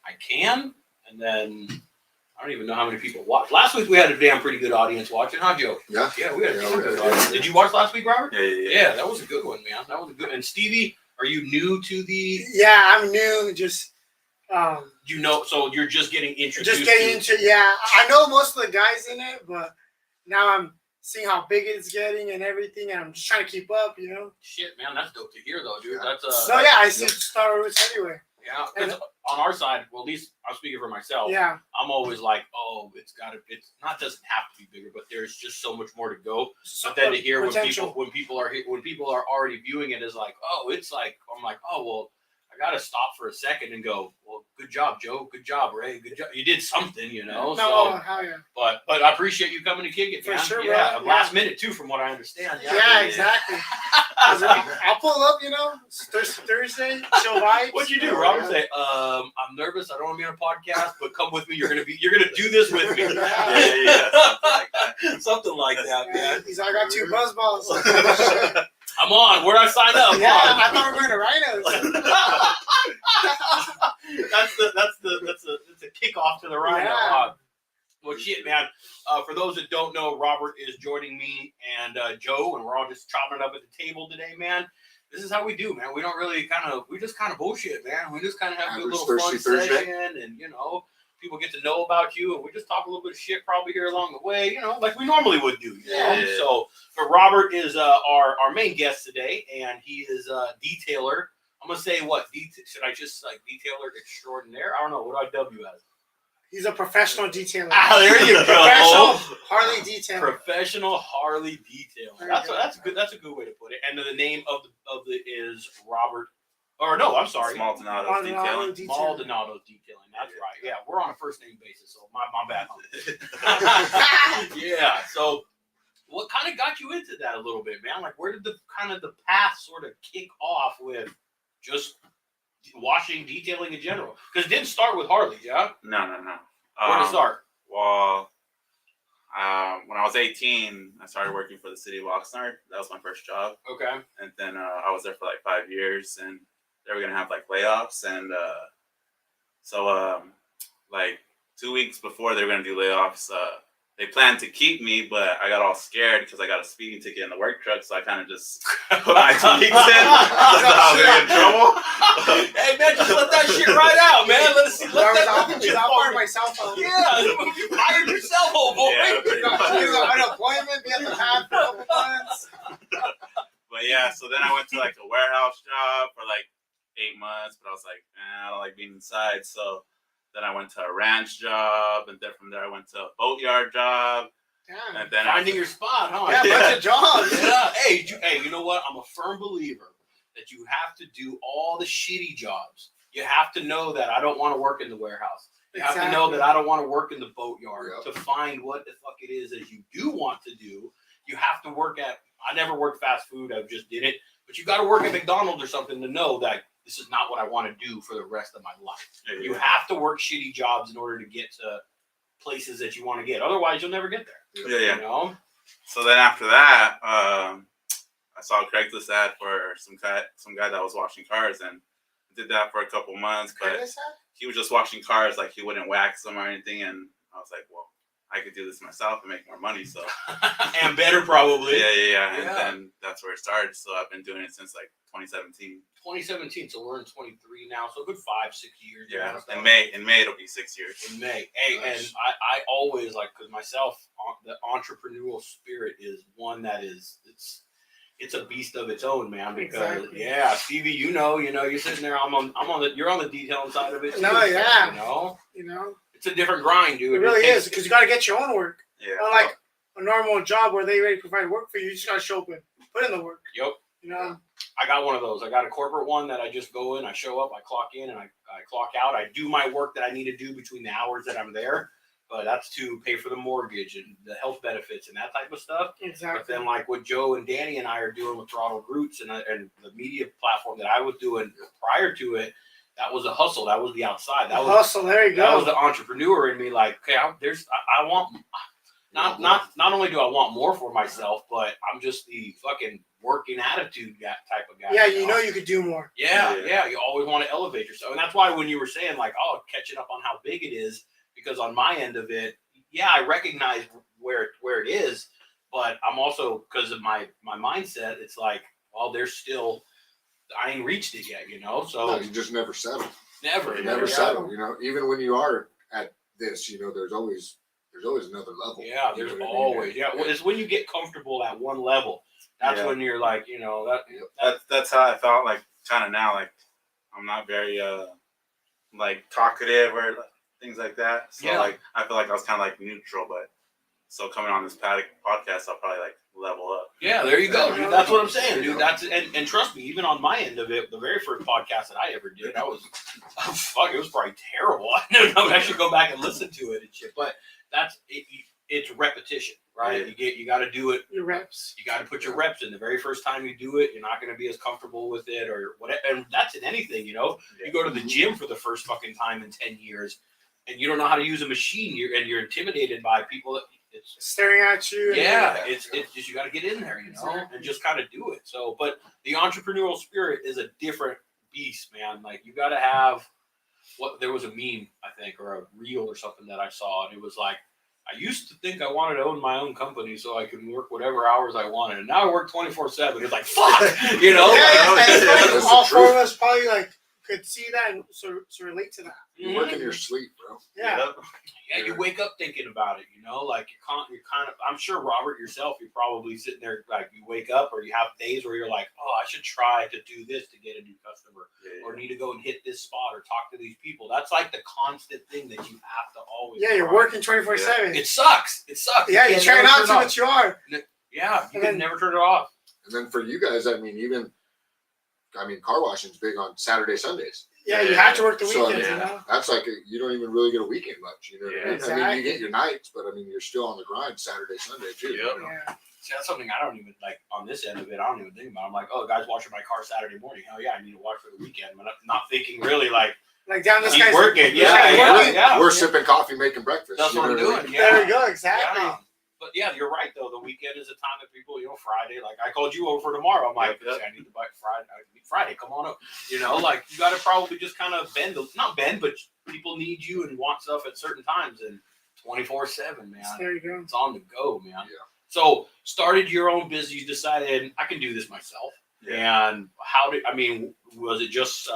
I can, and then I don't even know how many people watched. Last week we had a damn pretty good audience watching, huh, Joe? Yeah. Yeah, we had a damn good audience. Did you watch last week, Robert? Yeah, that was a good one, man. That was a good. And Stevie, are you new to the? Yeah, I'm new. Just you know, so you're just getting introduced. Just getting into. Yeah, I know most of the guys in it, but now I'm seeing how big it's getting and everything, and I'm just trying to keep up. You know. Shit, man, that's dope to hear, though, dude. Yeah. That's So yeah, I see Star Roots everywhere. Yeah, because on our side, well, at least I'm speaking for myself. Yeah. I'm always like, oh, it's doesn't have to be bigger, but there's just so much more to go. But then to hear when people are already viewing it as like, oh, it's like, I'm like, oh, well, I got to stop for a second and go, well, good job, Joe. Good job, Ray. Good job. You did something, you know. No, hell yeah. But I appreciate you coming to kick it, man. For sure, yeah, bro. last minute too, from what I understand. Yeah, exactly. I'll pull up, you know, Thursday, chill vibes. What'd you do, Robert? Say, I'm nervous. I don't want to be on a podcast, but come with me. You're gonna do this with me. Yeah. Something like that, man. He's like, I got 2 buzz balls. I'm on. Where'd I sign up? Yeah, I thought we were going to Rhinos. that's the kickoff to the Rhino. Yeah. Well, shit, man. For those that don't know, Robert is joining me and Joe, and we're all just chopping it up at the table today, man. This is how we do, man. We don't really we just kind of bullshit, man. We just kind of have a good little fun session, and you know, people get to know about you, and we just talk a little bit of shit probably here along the way, you know, like we normally would do. You know? Yeah. So, but Robert is our main guest today, and he is a detailer. I'm gonna say what? Should I just like detailer extraordinaire? I don't know. What do I W as? He's a professional detailer. Ah, there you go. Professional Harley detailer. Professional Harley detailer. That's good. That's a good way to put it. And the name of the is Robert. Or no, I'm sorry. Maldonados Detailing. Maldonados Detailing. That's right. Yeah, we're on a first name basis, so my bad. Yeah. So, what kind of got you into that a little bit, man? Like, where did the path sort of kick off with just washing, detailing in general? Because it didn't start with Harley, yeah? No. Where did it start? Well, when I was 18, I started working for the city of Oxnard. That was my first job. Okay. And then I was there for like 5 years, and they were gonna have like layoffs, and so like 2 weeks before they were gonna do layoffs, they planned to keep me, but I got all scared because I got a speeding ticket in the work truck, so I kind of just put my 2 weeks in. I was gonna get in trouble. Hey man, just let that shit right out, man. I'll fire myself out. Yeah, you fired yourself, old boy. Yeah, unemployment, be at the pad for a couple months. But yeah, so then I went to like a warehouse job for like 8 months, but I was like, I don't like being inside, so. Then I went to a ranch job, and then from there I went to a boatyard job. Yeah. And then finding your spot, huh? Yeah, bunch of jobs. Yeah. Hey, you know what? I'm a firm believer that you have to do all the shitty jobs. You have to know that I don't want to work in the warehouse. You have to know that I don't want to work in the boatyard. To find what the fuck it is that you do want to do. You have to work at. I never worked fast food. I just did it. But you got to work at McDonald's or something to know that. This is not what I want to do for the rest of my life. Yeah. You have to work shitty jobs in order to get to places that you want to get. Otherwise, you'll never get there. Yeah. You know? So then after that, I saw a Craigslist ad for some guy that was washing cars, and did that for a couple months. But he was just washing cars, like he wouldn't wax them or anything. And I was like, well, I could do this myself and make more money. So and better probably. Yeah. And then that's where it started. So I've been doing it since like 2017. 2017, so we're in 23 now, so a good 5-6 years. Yeah, in May it'll be 6 years. In May. Hey, nice. And I always like, because myself, the entrepreneurial spirit is one that is, it's a beast of its own, man. Because yeah, Stevie, you know, you're sitting there. You're on the detailing side of it too. No, yeah. You know, it's a different grind, dude. It really is, because you got to get your own work. Yeah. Unlike a normal job where they already provide work for you, you just got to show up and put in the work. Yep. You know. I got one of those. I got a corporate one that I just go in, I show up, I clock in, and I clock out. I do my work that I need to do between the hours that I'm there, but that's to pay for the mortgage and the health benefits and that type of stuff. Exactly. But then like what Joe and Danny and I are doing with Throttled Roots and the media platform that I was doing prior to it, that was a hustle. That was the outside. That was hustle. There you go. That was the entrepreneur in me. Like, okay, I want not only do I want more for myself, but I'm just the fucking working attitude type of guy. Yeah, you know you could do more. Yeah. You always want to elevate yourself. And that's why when you were saying, like, oh, catching up on how big it is, because on my end of it, yeah, I recognize where it is, but I'm also, because of my mindset, it's like, well, there's still, I ain't reached it yet, you know? So No, you just never settle. Never Settle. You know, even when you are at this, you know, there's always another level. Yeah, there's always. Yeah, it's when you get comfortable at one level. That's when you're like, you know, that's how I felt like kind of now. Like I'm not very like talkative or things like that. So like I feel like I was kind of like neutral, but so coming on this podcast, I'll probably like level up. Yeah, there you go, dude. That's what I'm saying, dude. That's and trust me, even on my end of it, the very first podcast that I ever did, it was probably terrible. I should go back and listen to it and shit. But that's it. It's repetition, right? You got to do it. Your reps. You got to put your reps in. The very first time you do it, you're not going to be as comfortable with it or whatever. And that's in anything, you know. You go to the gym for the first fucking time in 10 years, and you don't know how to use a machine. You're intimidated by people that it's staring at you. It's just you got to get in there, you know, and just kind of do it. So, but the entrepreneurial spirit is a different beast, man. Like you got to have there was a meme, I think, or a reel or something that I saw, and it was like, I used to think I wanted to own my own company so I could work whatever hours I wanted, and now I work 24/7. It's like fuck, you know. And all four of us probably like could see that and so relate to that. You work in your sleep, bro. Yeah. Yeah, you wake up thinking about it, you know, like you're kind of, I'm sure Robert yourself, you're probably sitting there, like you wake up or you have days where you're like, oh, I should try to do this to get a new customer or need to go and hit this spot or talk to these people. That's like the constant thing that you have to always you're working 24/7. It sucks. Yeah, you're trying not to, but you are. Yeah, you can never turn it off. And then for you guys, I mean, car washing's big on Saturday, Sundays. Yeah, you have to work the So, weekends, you know? That's like, you don't even really get a weekend much, you know what I mean? Exactly. I mean, you get your nights, but I mean, you're still on the grind Saturday, Sunday, too. Yep. You know? Yeah. See, that's something I don't even, like, on this end of it, I don't even think about. I'm like, oh, the guy's washing my car Saturday morning. Hell yeah, I need to wash for the weekend. But I'm not thinking really, like down this guy's working. We're sipping coffee, making breakfast. That's what I'm doing. There we go, exactly. Yeah. But yeah, you're right though. The weekend is a time that people, you know, Friday. Like I called you over for tomorrow. I'm like, I need to buy Friday. Friday, come on up. You know, like you got to probably just kind of not bend, but people need you and want stuff at certain times and 24/7, man. There you go. It's on the go, man. Yeah. So started your own business. You decided I can do this myself. Yeah. And was it just?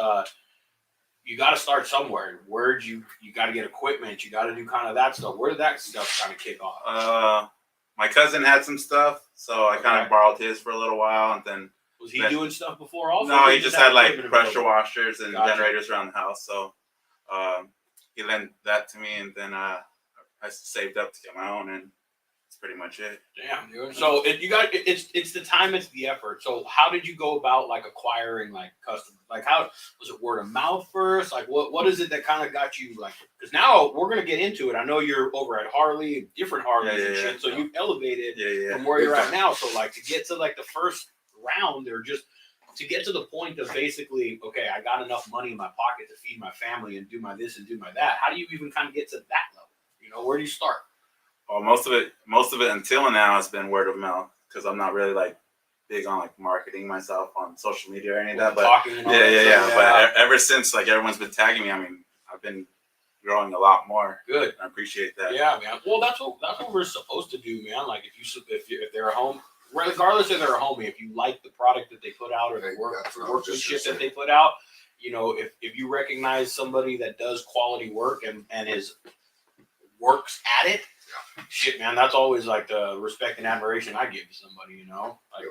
You got to start somewhere. Where'd you got to get equipment. You got to do kind of that stuff. Where did that stuff kind of kick off? My cousin had some stuff, so I kind of borrowed his for a little while, and then. Was he doing stuff before also? No, he just had like pressure available? washers and generators around the house. So he lent that to me, and then I saved up to get my own, and that's pretty much it. Damn, dude. So it's the time, it's the effort. So how did you go about like acquiring like customers? Like how was it word of mouth first? Like what is it that kind of got you like? Because now we're gonna get into it. I know you're over at Harley, different Harleys and shit. So you've elevated from where you're at now. So like to get to like the first round or just to get to the point of basically, okay, I got enough money in my pocket to feed my family and do my this and do my that. How do you even kind of get to that level? You know, where do you start? Well, most of it until now has been word of mouth because I'm not really like big on like marketing myself on social media or any of that. But But ever since like everyone's been tagging me, I mean, I've been growing a lot more. Good. I appreciate that. Yeah, man. Well, that's what we're supposed to do, man. Like if they're a home. Regardless if they're a homie, if you like the product that they put out or the workmanship that they put out, you know, if you recognize somebody that does quality work and works at it, shit, man, that's always like the respect and admiration I give to somebody, you know. Like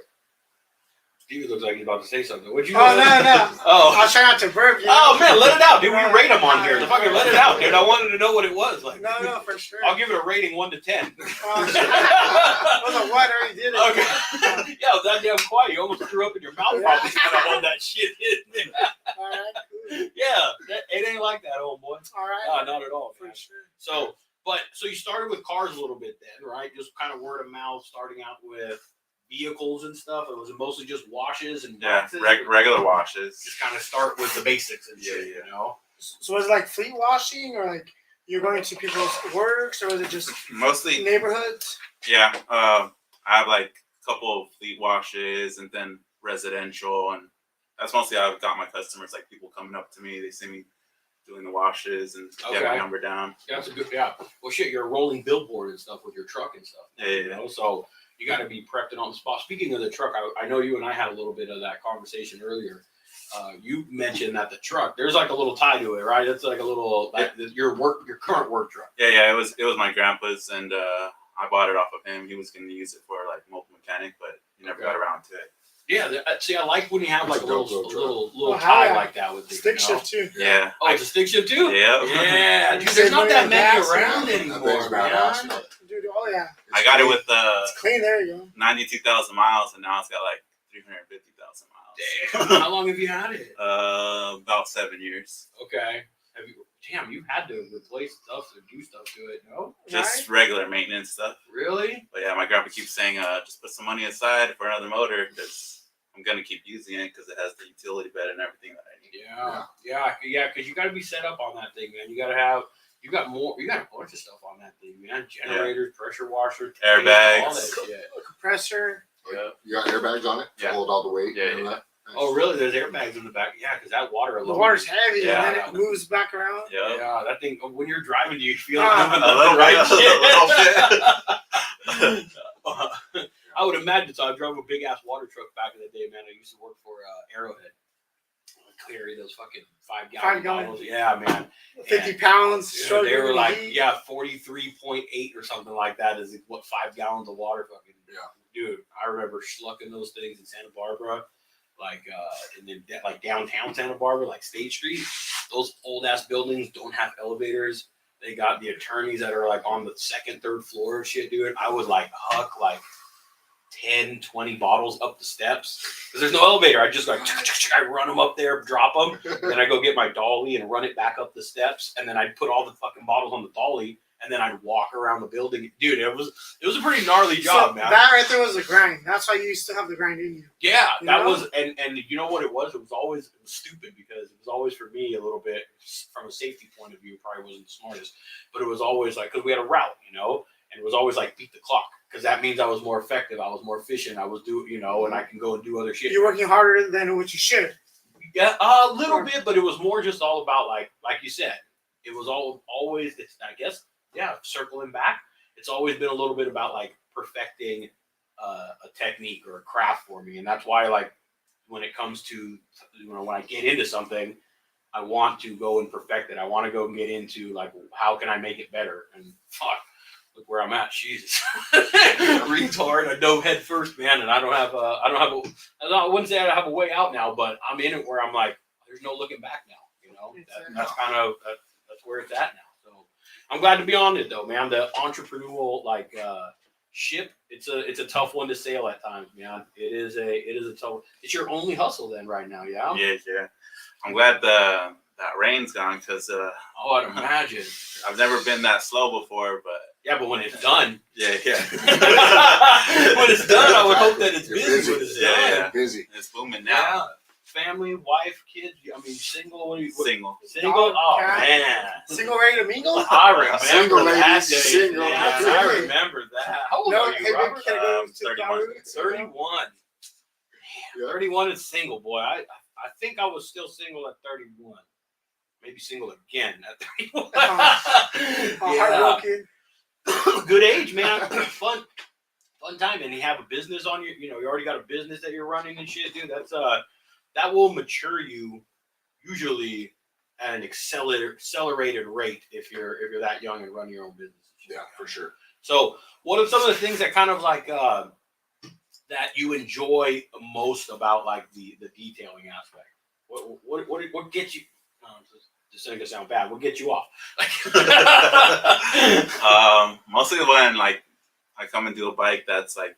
Stevie looks like he's about to say something. What'd you? Oh no! Oh, I'll try not to burp. Oh man, let it out, dude. We rate them on here. Fucking let it out, dude. I wanted to know what it was like. No, for sure. I'll give it a rating 1 to 10. Oh, shit. I was like, what? I already did it. Okay. Yeah, it was that damn quiet. You almost threw up in your mouth. Probably trying to hold that shit in. All right, cool. Yeah, it ain't like that, old boy. All right. Not at all, man. For sure. So you started with cars a little bit then, right? Just kind of word of mouth, starting out with vehicles and stuff. Or was it mostly just washes and waxes? Regular washes. Just kind of start with the basics and shit, you know? So was it like fleet washing or like you're going to people's works or was it just mostly neighborhoods? Yeah. I have like a couple of fleet washes, and then residential, and that's mostly how I've got my customers. Like people coming up to me, they see me doing the washes and get my number down. That's a good, yeah. Well, shit, you're a rolling billboard and stuff with your truck and stuff. Yeah. You know? So you got to be prepped and on the spot. Speaking of the truck, I know you and I had a little bit of that conversation earlier. You mentioned that the truck, there's like a little tie to it, right? It's like a little, like your current work truck. Yeah. It was my grandpa's, and I bought it off of him. He was going to use it for like mobile mechanic, but he never got around to it. Yeah, see, I like when you have like a little Well, tie like that with it. Stick shift too. Yeah. Oh, it's a stick shift too? Yeah. Yeah, dude, Save there's not money that on many gas, around That anymore, thing's badass. man. Dude, oh yeah. I got it with It's clean. There you go. 92,000 miles, and now it's got like 350,000 miles. Damn, how long have you had it? About 7 years. Okay. You've had to replace stuff or do stuff to it, no? Just regular maintenance stuff. Really? But yeah, my grandpa keeps saying, just put some money aside for another motor, because I'm gonna keep using it because it has the utility bed and everything that I need. Yeah, because you got to be set up on that thing, man. You got a bunch of stuff on that thing, man. Generators, pressure washer, Airbags. all that shit. Compressor. Yeah. You got airbags on it to Yeah. hold all the weight. Yeah, and yeah. that? Nice. Oh, really? There's airbags in the back. Yeah, because that water The alone. water's heavy Yeah. and then it moves back around. Yeah. Yeah, that thing. When you're driving, do you feel Ah, it moving a the little right bit, a shit? I would imagine. So I drove a big ass water truck back in the day, man. I used to work for Arrowhead. Carry those fucking 5 gallon 5 gallon. bottles. Yeah, man. 50 pounds. Yeah, struggling they were with like, heat. 43.8 or something like that is what 5 gallons of water fucking. Yeah. Dude, I remember schlucking those things in Santa Barbara, and then like downtown Santa Barbara, like State Street. Those old ass buildings don't have elevators. They got the attorneys that are like on the second, third floor of shit, dude. I would like huck like 10, 20 bottles up the steps because there's no elevator. I just like, I run them up there, drop them. Then I go get my dolly and run it back up the steps. And then I'd put all the fucking bottles on the dolly. And then I'd walk around the building. Dude, it was a pretty gnarly job, man. That right there was a grind. That's why you used to have the grind in you. Yeah, You that know? was, and you know what it was? It was stupid because it was always for me a little bit, from a safety point of view, probably wasn't the smartest. But it was always like, because we had a route, and it was always like beat the clock. Because that means I was more effective. I was more efficient. I was and I can go and do other shit. You're working harder than what you should. Yeah, a little bit, but it was more just all about like you said. It was always. It's, I guess, circling back. It's always been a little bit about like perfecting a technique or a craft for me, and that's why like when it comes to when I get into something, I want to go and perfect it. I want to go and get into like how can I make it better? And fuck, look where I'm at. Jesus, retard. I dove head first, man, and I wouldn't say I have a way out now, but I'm in it where I'm like, there's no looking back now. That's kind of that's where it's at now. So I'm glad to be on it though, man. The entrepreneurial ship, it's a tough one to sail at times, man. It is a tough. It's your only hustle then right now, yeah. Yeah. I'm glad that rain's gone because I'd imagine. I've never been that slow before, but Yeah, but when it's done, yeah. when it's done, I would hope that it's You're busy when it's Yeah, done. yeah. Busy. It's booming Yeah. now. Family, wife, kids. I mean, single. Single. Single. Dog, Oh cat. man. Single ready to mingle? I remember Single that ladies, day. single. Man, That's I right. remember that. How old No, are hey, you, babe, Robert? can I go to 31. 31. Yeah. 31 is single, boy. I think I was still single at 31. Maybe single again at 31. Heartbroken. Good age, man. Fun time. And you have a business on you. You already got a business that you're running and shit, dude. That's that will mature you usually at an accelerated rate if you're that young and run your own business. Yeah, for sure. So, what are some of the things that kind of like that you enjoy most about like the detailing aspect? What gets you? This ain't gonna sound bad. What gets you off? Mostly when like I come and do a bike that's like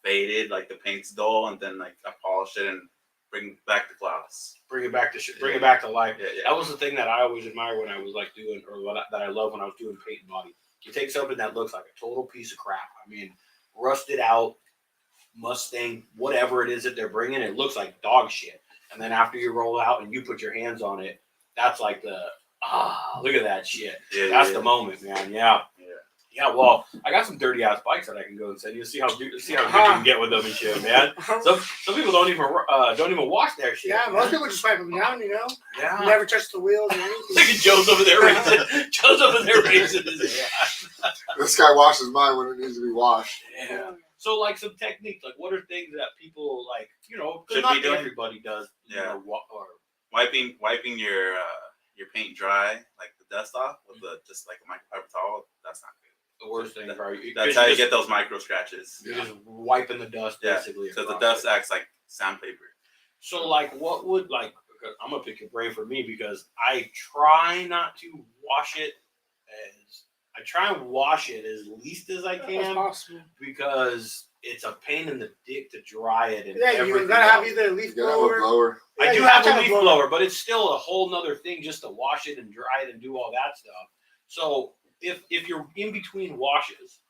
faded, like the paint's dull, and then like I polish it and bring back the gloss. Bring it back to life. Yeah. That was the thing that I always admired when I was like doing, that I love when I was doing paint and body. You take something that looks like a total piece of crap. I mean, rusted out Mustang, whatever it is that they're bringing, it looks like dog shit. And then after you roll out and you put your hands on it, that's like the look at that shit. Yeah, That's the moment, man. Yeah. Yeah, well, I got some dirty ass bikes that I can go and send you. See how good you can get with them and shit, man. Some people don't even wash their shit. Yeah, man. most people just wipe them down, you know. Yeah. Never touch the wheels or anything. Look at Joe's over there raising his hand. This guy washes mine when it needs to be washed. Yeah. So, like, some techniques, like, what are things that people, like, you know, Should not be doing? everybody does. You Yeah. know, or Wiping your paint dry, like the dust off with just like a microfiber towel. That's not good. the worst thing, right? That's how you get those micro scratches. You're just wiping the dust, basically. because the across dust it. acts like sandpaper. So, like, what would, like, I'm going to pick your brain for me because I try not to wash it as least as I That's can possible. because it's a pain in the dick to dry it. And Yeah, you everything gotta have else. either a leaf You gotta have a blower. blower. I Yeah, do you have to a leaf blower, but it's still a whole nother thing just to wash it and dry it and do all that stuff. So if you're in between washes,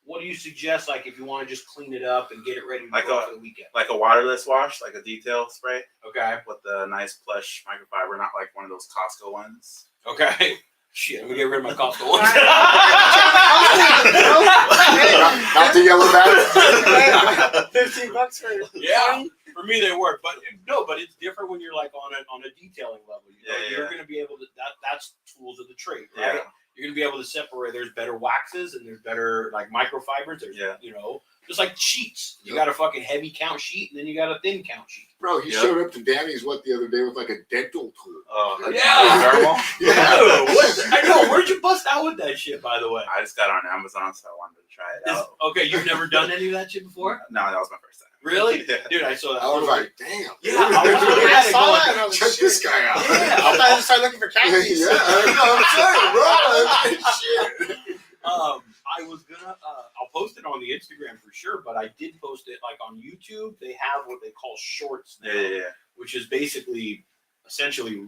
what do you suggest? Like if you want to just clean it up and get it ready to go for the weekend, Like a waterless wash, like a detail spray okay, with the nice plush microfiber, not like one of those Costco ones. okay. Shit, let me get rid of my Costco ones. Not the yellow bag. $15 for Yeah, for me they work, but it's different when you're like on a detailing level. You know, Yeah, you're yeah. going to be able to that's tools of the trade, right? Yeah. You're going to be able to separate. There's better waxes and there's better like microfibers. There's you know, just like sheets. You got a fucking heavy count sheet and then you got a thin count sheet. Bro, he showed up to Danny's the other day with like a dental tool. Oh, Yeah. thermal. I know. Where'd you bust out with that shit, by the way? I just got it on Amazon, so I wanted to try it out. Okay, you've never done any of that shit before? No, that was my first time. Really? Yeah. Dude, I saw that. I was like, damn. Yeah, I was looking I at it saw going, that and I was check like, this shit. guy out. Yeah. I just started looking for khakis. Yeah, I'm saying, bro. Shit. I was gonna, I'll post it on the Instagram for sure, but I did post it like on YouTube. They have what they call shorts now, Yeah. which is basically, essentially,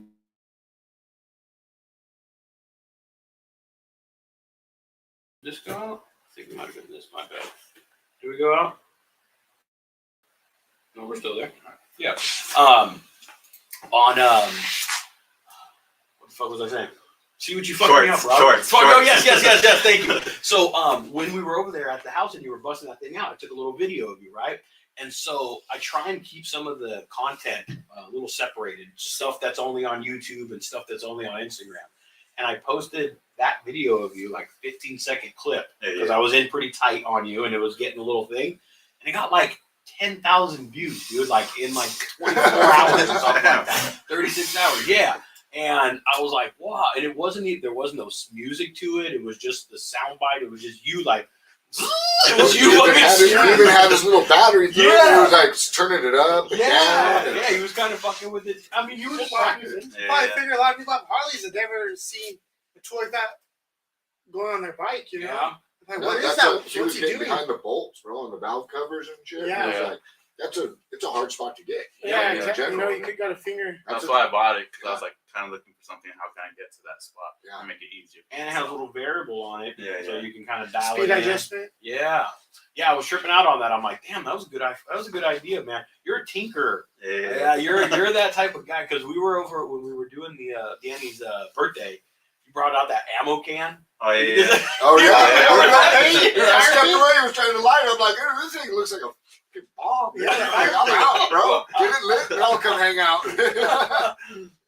this go out? I think we might have been this. My bad. Do we go out? No, we're still there. Yeah. What the fuck was I saying? See what you fucked me up, Rob. Shorts. Oh, yes. Thank you. So, when we were over there at the house and you were busting that thing out, I took a little video of you, right? And so I try and keep some of the content a little separated, stuff that's only on YouTube and stuff that's only on Instagram. And I posted that video of you, like 15-second clip, because I was in pretty tight on you and it was getting a little thing. And it got like 10,000 views, dude, like in like 24 hours or something like that. 36 hours, yeah. And I was like, wow. And it wasn't, there was no music to it. It was just the soundbite. It was just you like, it was you He fucking even had his little battery thing. Yeah. He was like turning it up and down. Yeah, he was kind of fucking with it. I mean, you were just practicing. I figure a lot of people have Harleys that never seen a tool like that going on their bike, you know? Yeah. Like, No, what is that's that? She was What's he getting doing? behind the bolts, bro, and the valve covers and shit. Yeah. And it was like, it's a hard spot to get. Yeah, in exactly. You know, general. you could got a finger. That's why I bought it, because I was like kind of looking for something. How can I get to that spot and make it easier? And it has a little variable on it, so you can kind of dial Speed it in. adjustment. Yeah, I was tripping out on that. I'm like, damn, that was a good idea, man. You're a tinkerer. Yeah, you're that type of guy. Because we were over when we were doing the Danny's birthday. You brought out that ammo can. Oh yeah. Oh yeah. Yeah. I stepped away. He was trying to light it. I'm like, this thing looks like a fucking bomb. Yeah. Like, I'm out, bro. Get it lit. Then I'll come hang out.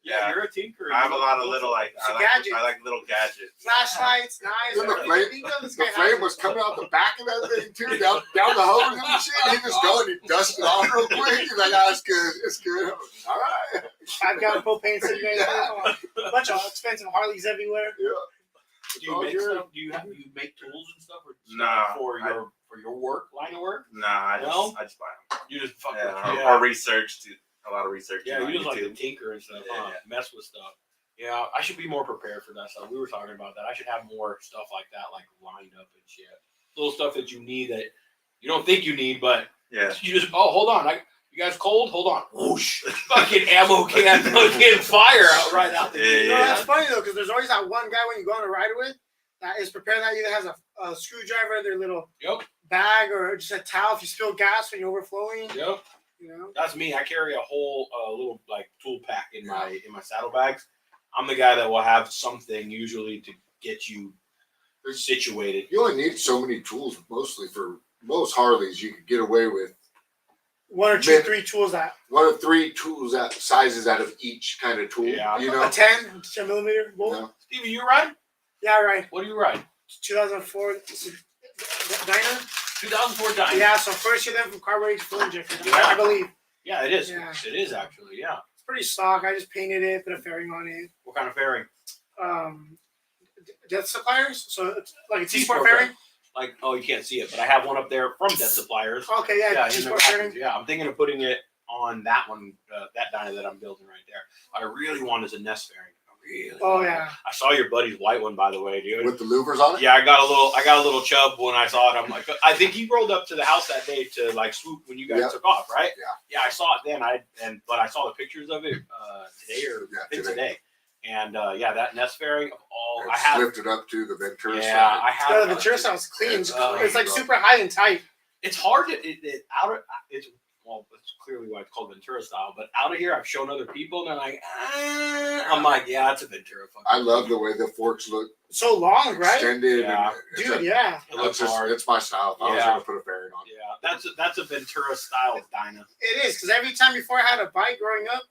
Yeah, you're a tinkerer. I have a lot of little I like little gadgets. Flashlights, knives. Then the everything. flame, the flame was coming out the back of that thing too, down the hose and shit. He just go and he dust it off real quick. He's like, it's good. It's good. All right. I've got propane sitting there. A bunch of expensive Harleys everywhere. Yeah. Do you make stuff? Do you make tools and stuff, or Nah, for your work line of work? Nah, I just buy them. You just fuck Or research to a lot of research. Yeah, on you just like to YouTube. tinker and stuff, Yeah, huh? Mess with stuff. Yeah, I should be more prepared for that stuff. We were talking about that. I should have more stuff like that, like lined up and shit. Little stuff that you need that you don't think you need, but you just hold on. You guys cold? Hold on. Whoosh! Fucking ammo can, fucking fire out the You know, that's funny though, because there's always that one guy when you go on a ride with that is prepared that either has a screwdriver, their little bag, or just a towel if you spill gas when you're overflowing. Yep. You know? That's me. I carry a whole little like tool pack in my saddlebags. I'm the guy that will have something usually to get you situated. You only need so many tools, mostly for most Harleys. You could get away with 1 or 2, 3 tools that. 1 or 3 tools sizes out of each kind of tool. Yeah. You know, A 10 millimeter bolt. No. Stevie, you ride? Yeah, right. What do you ride? 2004 Dyna. 2004 Dyna. Yeah, so first year then from carburetor to full injector. Yeah. I believe. Yeah, it is. Yeah. It is actually. Yeah. It's pretty stock. I just painted it, put a fairing on it. What kind of fairing? Death Suppliers. So it's like a T-Sport T-Sport fairing. Like, oh, you can't see it, but I have one up there from Death Suppliers. Okay, yeah, Yeah, in the T-Sport rafters. fairing. Yeah, I'm thinking of putting it on that one, that Dyna that I'm building right there. What I really want is a nest fairing. I really Oh want it. yeah. I saw your buddy's white one, by the way, dude. with the louvers on it. Yeah, I got a little chub when I saw it. I'm like, I think he rolled up to the house that day to like swoop when you guys Yep. took off, right? Yeah. Yeah, I saw it then. But I saw the pictures of it today or Yeah, I think today. today. And yeah, that nest fairing of all I It's have. lifted up to the Ventura Yeah, side. I have. The Ventura sounds clean. It's It's like clean, super high and tight. It's hard to it's well, it's clearly why it's called Ventura style. But out of here, I've shown other people, and they're like, I'm like, yeah, it's a Ventura. I love the way the forks look So long, right? extended. Yeah. And it's Dude, yeah. It looks hard. It's my style. If I was Yeah. going to put a fairing on it. Yeah, that's a Ventura style Dyna. It is, because every time before I had a bike growing up,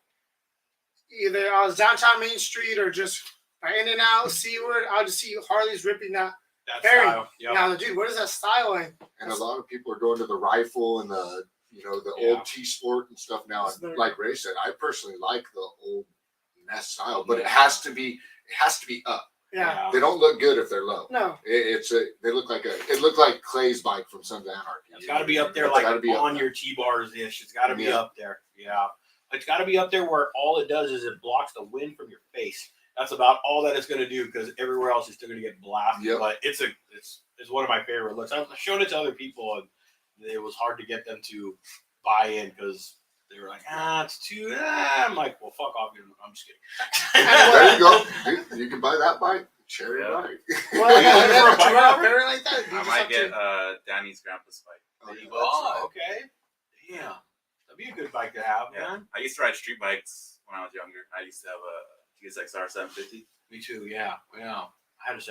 either I was downtown Main Street or just by In and Out, Seaward, I'll just see Harleys ripping that. That Fairing. style. Yep. Now, dude, what is that style like? And a lot of people are going to the rifle and the the Yeah. old T-Sport and stuff now. It's And the- like Ray said, I personally like the old nest style, but Yeah. it has to be up. Yeah. They don't look good if they're low. No. They look like it looked like Clay's bike from Sons of Anarchy. It's got to be up there, It's like gotta be up on there. your T-bars ish. It's got to be Yeah. up there. Yeah, it's got to be up there where all it does is it blocks the wind from your face. That's about all that it's going to do because everywhere else is still going to get blasted. Yep. But it's one of my favorite looks. I've shown it to other people, and it was hard to get them to buy in because they were like, it's too. I'm like, well, fuck off. I'm just kidding. There you go. Dude, you can buy that bike. Share your Yeah. bike. Well, you looking for a bike, you run Robert? fairing like that? You I just might have get to- Danny's grandpa's bike. Oh, yeah, Oh, okay. Yeah, that'd be a good bike to have, Yeah, man. I used to ride street bikes when I was younger. I used to have a TSXR 750. Me too. Yeah. That's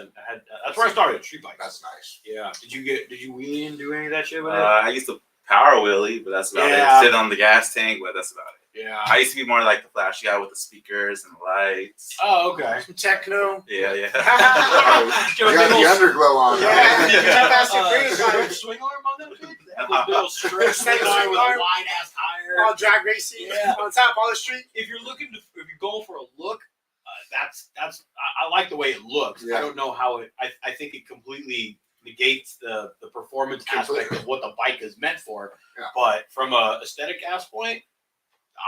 where I started street bikes. That's nice. Yeah. Did you wheelie and do any of that shit with it? I used to power wheelie, but that's about Yeah. it. Sit on the gas tank, but that's about it. Yeah. I used to be more like the flashy guy with the speakers and the lights. Oh, okay. Some techno. Yeah. You got the underglow on. Yeah. Right? Swing arm on that shit? They have those little strips Swing with a arm. wide ass tire. All drag racing. Yeah. On top of the street. If you're going for a look, I like the way it looks. Yeah. I don't know how I think it completely negates the performance aspect of what the bike is meant for. Yeah. But from a aesthetic point,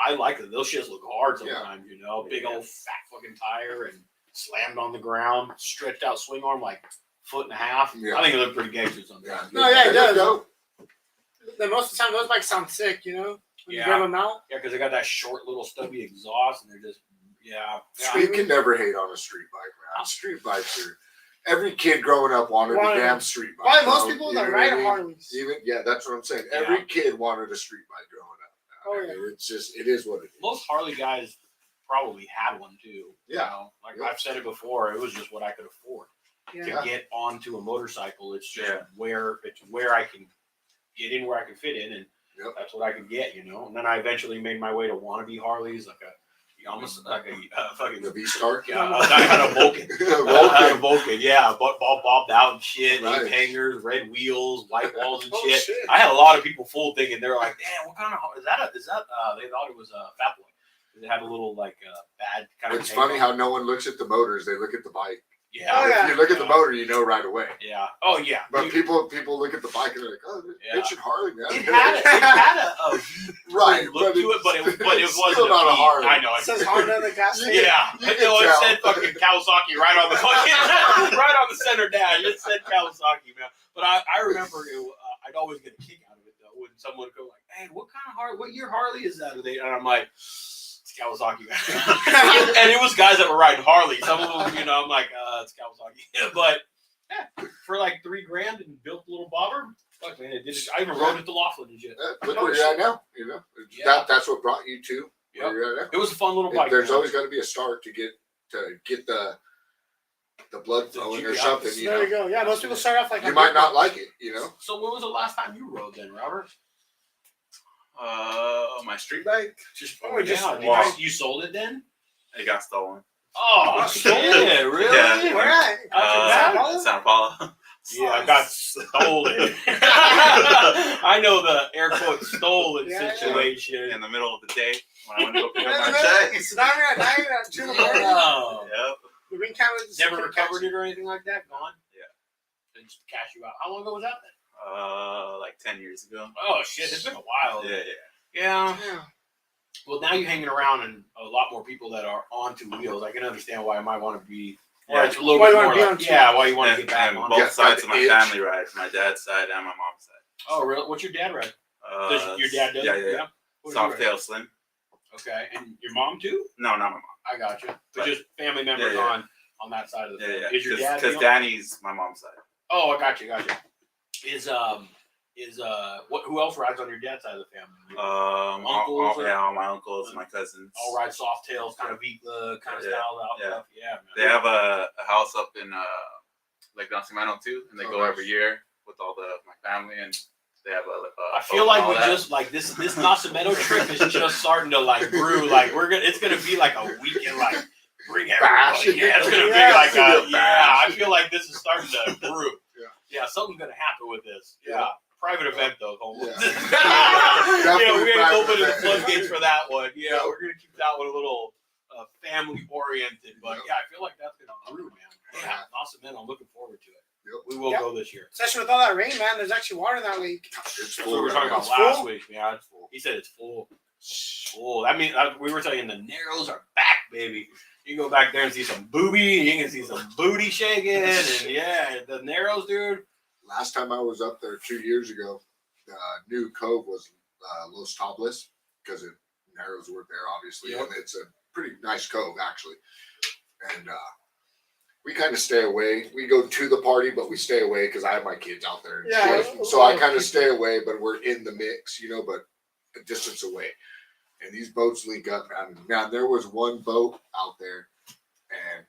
I like it. Those shits look hard Yeah. sometimes, big old fat fucking tire and slammed on the ground, stretched out swing arm like foot and a half. Yeah. I think it looked pretty gangster Yeah. sometimes. No, yeah, it There you does. go. Then most of the time, those bikes sound sick, when Yeah. you grab them out. Yeah, because they got that short little stubby exhaust and they're just You can never hate on a street bike, man. Street bikes are. Every kid growing up wanted a damn street bike. Probably most bro. people You that know ride what I mean? Harleys. That's what I'm saying. Yeah. Every kid wanted a street bike growing up. Oh, I yeah. mean, it is what it is. Most Harley guys probably had one too. Yeah. Like Yeah. I've said it before, it was just what I could afford Yeah. to get onto a motorcycle. It's just Yeah. where I can get in, where I can fit in, and Yep. that's what I could get, And then I eventually made my way to wannabe Harleys, almost like a fucking The V-Star. I had a Vulcan. I had a Vulcan, yeah, but all bobbed out and shit, Right. ape hangers, red wheels, white walls and Oh, shit. shit. I had a lot of people fooled thinking they were like, "Damn, what kind of is that? They thought it was a Fat Boy. It had a little bad kind of. It's tank funny on how no one looks at the motors; they look at the bike. Yeah. Oh, yeah. If you look at the motor, you know right away. Yeah. Oh yeah. But people look at the bike and they're like, "Oh, Yeah. it's a Harley, man." It had a right look to it, but it it's wasn't still not a V. Harley. I know. It says Honda on the gas tank. Yeah, You I can know. It tell. said fucking Kawasaki right on the fucking right on the center dash. It said Kawasaki, man. But I remember I'd always get a kick out of it though when someone would go like, "Hey, what year Harley is that?" And I'm like, "It's Kawasaki." And it was guys that were riding Harley. Some of them, I'm like, "It's Kawasaki." But for like $3,000 and built a little bobber. Fuck man, it did. I even rode it to Laughlin and shit. Look where you're at now. Yeah. That's what brought you to Yep. where you're at now. It was a fun little bike. There's man. always got to be a start to get the the blood flowing or Yeah, something. You There know, you go. Yeah, most people start off like you might not like it. You know. So when was the last time you rode then, Robert? My street bike. You sold it then? It got stolen. Oh shit! Really? Yeah. Where at? Sao Paulo. Yeah, I got stolen. I know the air quote stolen situation. In the middle of the day when I went to go pick up my check. It's not at night at 2 in the morning. Oh. Yep. The ring camera Never recovered it or anything like that? Gone? Yeah. They just cash you out. How long ago was that then? Like 10 years ago. Oh shit, it's been a while. Yeah. Yeah. Yeah. Well, now you're hanging around and a lot more people that are on two wheels. I can understand why I might want to be. Yeah. It's a little Why bit you wanna more be like, on two. yeah, why you want to And, get back and on. both Yeah, sides of my itch. family ride. My dad's side and my mom's side. Oh, really? What's your dad ride? Does your dad does? Yeah. What does he Soft ride? tail slim. Okay, and your mom too? No, not my mom. I got you. But Right. just family members Yeah. on that side of the family. Yeah. Is your dad? Because Danny's my mom's side. Oh, I got you. Who else rides on your dad's side of the family? Uncles or- all my uncles, my cousins. All ride soft tails, kind of Vikla, kind of Yeah, style out yeah. stuff. Yeah, man. They have a house up in Lake Nacimiento too, and they Oh, go nice. every year with all my family, and they have a. I feel like we just like this Nacimiento trip is just starting to like brew. Like it's gonna be like a weekend like bring Bash. everybody. Yeah, it's gonna Yeah, be like it's gonna be a bash. I feel like this is starting to brew. Yeah. Something's gonna happen with this. Yeah. Yeah. Private event though. Yeah. We ain't private opening the event. floodgates for that one. Yeah, Yeah. we're gonna keep that one a little family oriented. But Yep. yeah, I feel like that's gonna brew, man. Yeah, Nacimiento. I'm looking forward to it. Yep. We will Yep. go this year. Especially with all that rain, man. There's actually water in that lake. It's That's full what we were talking right about now. last full? week. Yeah, it's full. He said it's full. Full. That means we were saying the Narrows are back, baby. You can go back there and see some booby, and you can see some booty shaking, and yeah, the Narrows, dude. Last time I was up there 2 years ago, the new cove was Los Tablas because it narrows were there, obviously, Yep. and it's a pretty nice cove actually. And we kind of stay away. We go to the party, but we stay away because I have my kids out there. And Yeah, shit. So I kind of stay away, but we're in the mix, but a distance away. And these boats link up. And now there was one boat out there, and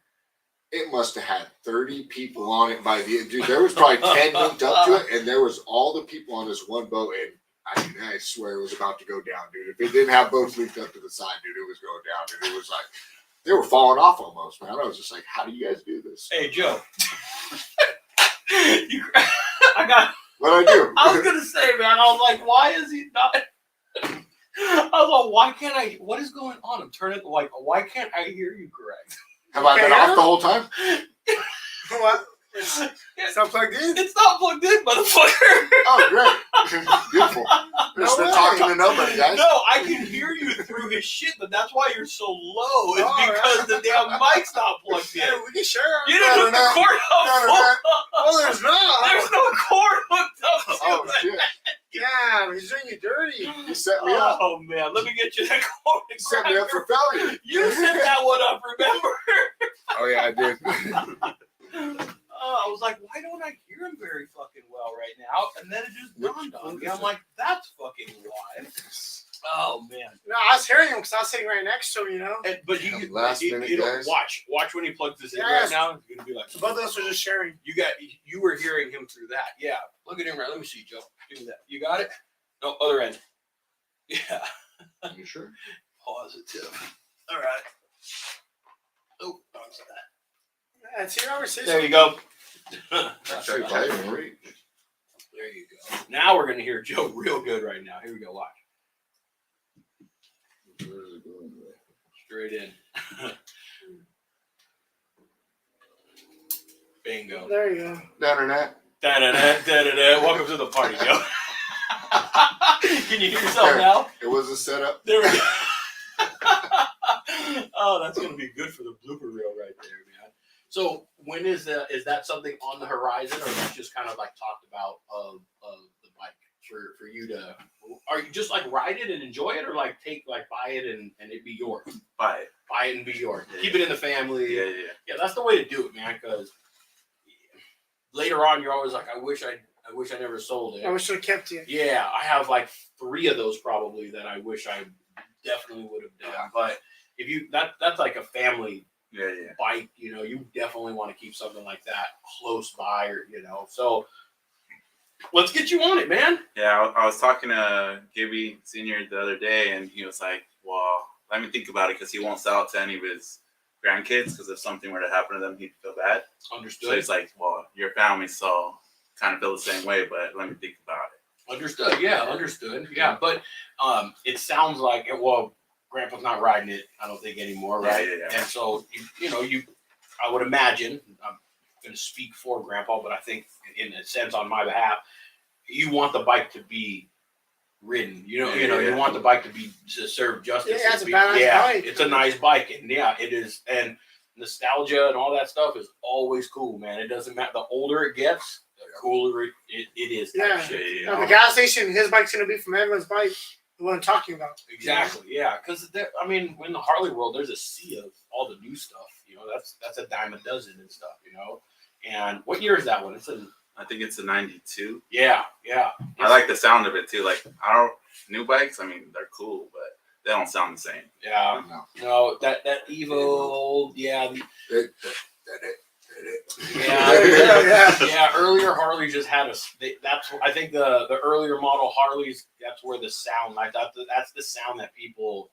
it must have had 30 people on it by the dude. There was probably 10 linked up to it, and there was all the people on this one boat. And I swear it was about to go down, dude. If it didn't have boats linked up to the side, dude, it was going down. And it was like they were falling off almost, man. I was just like, how do you guys do this? Hey, Joe. What I do? I was gonna say, man. I was like, why is he not? I was like, why can't I? What is going on? I'm turning like, why can't I hear you correct? Have I been off the whole time? What? It's not plugged in? It's not plugged in, motherfucker. Oh, great. Beautiful. Just No way. talking to nobody, guys. No, I can hear you through his shit, but that's why you're so low. It's Oh, because the damn mic's not plugged in. Yeah, we can share. You didn't hook the no, cord up. no, no. Oh, there's not. There's no cord hooked up to Oh, it. shit. Yeah, he's doing you dirty. You set me up. Oh man, let me get you that cord. You set me up for failure. You set that one up, remember? Oh, yeah, I did. I was like, why don't I hear him very fucking well right now? And then it just dawned on me. I'm like, that's fucking why. Oh man. No, I was hearing him because I was sitting right next to him, And, but you Last minute, guys. watch when he plugs this in Yes. right now. It's gonna be like So both of us were just sharing. you were hearing him through that. Yeah. Look at him right. Let me see, Joe. Do that. You got it? No, other end. Yeah. You sure? Positive. All right. Oh, bounce that. That's your conversation. There you go. Shoot, I didn't reach. There you go. Now we're gonna hear Joe real good right now. Here we go. Watch. Where's it going? Straight in. Bingo. There you go. Da-da-da. Da-da-da, da-da-da. Welcome to the party, Joe. Can you hear yourself now? It was a setup. There we go. Oh, that's gonna be good for the blooper reel right there, man. So when is that something on the horizon, or that's just kind of like talked about of the bike for you to? Are you just like ride it and enjoy it, or like buy it and it be yours? Buy it. Buy it and be yours. Yeah. Keep it in the family. Yeah. Yeah, that's the way to do it, man. Because later on, you're always like, I wish I never sold it. I wish I kept you. Yeah, I have like 3 of those probably that I wish I definitely would have done. But if you that's like a family, bike, you definitely want to keep something like that close by, or So let's get you on it, man. Yeah, I was talking to Gibby Senior the other day, and he was like, "Well, let me think about it," because he won't sell it to any of his grandkids, because if something were to happen to them, he'd feel bad. Understood. So he's like, "Well, your family, so kind of feel the same way, but let me think about it." Understood. Yeah, understood. Yeah, but it sounds like Grandpa's not riding it, I don't think anymore, right? Yeah. And so I would imagine, I'm going to speak for Grandpa, but I think in a sense on my behalf, you want the bike to be ridden. You want the bike to serve justice. Yeah, it's a badass bike. It's a nice bike, and yeah, it is. And nostalgia and all that stuff is always cool, man. It doesn't matter. The older it gets, the cooler it is. Yeah. Shit, At the gas station, his bike's gonna be from everyone's bike. The one I'm talking about. Exactly. Yeah, because in the Harley world, there's a sea of all the new stuff. That's a dime a dozen and stuff. And what year is that one? I think it's a 92. Yeah. I like the sound of it too. Like, new bikes, I mean, they're cool, but they don't sound the same. Yeah. No, that Evo, yeah. Yeah. Earlier Harley just had I think the earlier model Harleys, that's where the sound, like that's the sound that people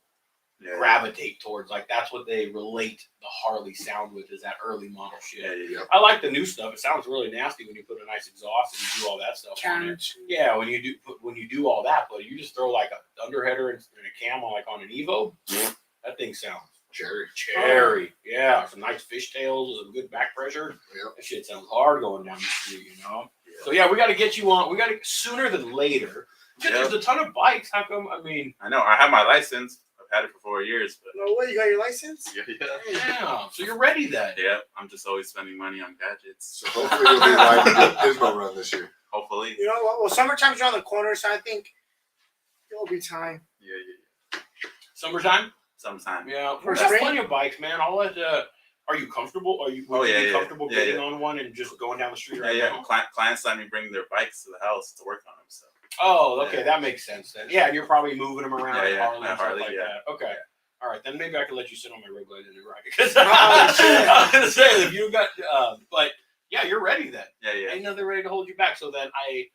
gravitate towards. Like that's what they relate the Harley sound with, is that early model shit. Yeah. I like the new stuff. It sounds really nasty when you put a nice exhaust and you do all that stuff on it. Yeah, when you do all that, but you just throw like a underheader and a cam on an Evo, that thing sounds cherry. Yeah, some nice fishtails, some good back pressure. Yep. That shit sounds hard going down the street, So yeah, we got to get you on. We got to sooner than later. There's a ton of bikes. How come? I mean, I know. I have my license. I've had it for 4 years. But no way, you got your license? Yeah. So you're ready then? Yeah. I'm just always spending money on gadgets. So hopefully you'll be riding the Pismo run this year. Hopefully. You know what? Well, summertime's around the corner, so I think it'll be time. Yeah. Summertime? Sometime. Yeah. For There's spring? plenty of bikes, man. I'll let. Are you comfortable? Would you be comfortable getting on one and just going down the street right now? Clients let me bring their bikes to the house to work on them. So. Oh, okay, that makes sense then. Yeah, and you're probably moving them around. Harley and stuff Harley, like that. Okay. Yeah. All right, then maybe I can let you sit on my rig blade and ride it. Because I was gonna say, if you got, but yeah, you're ready then. Yeah. Ain't nothing ready to hold you back. So then I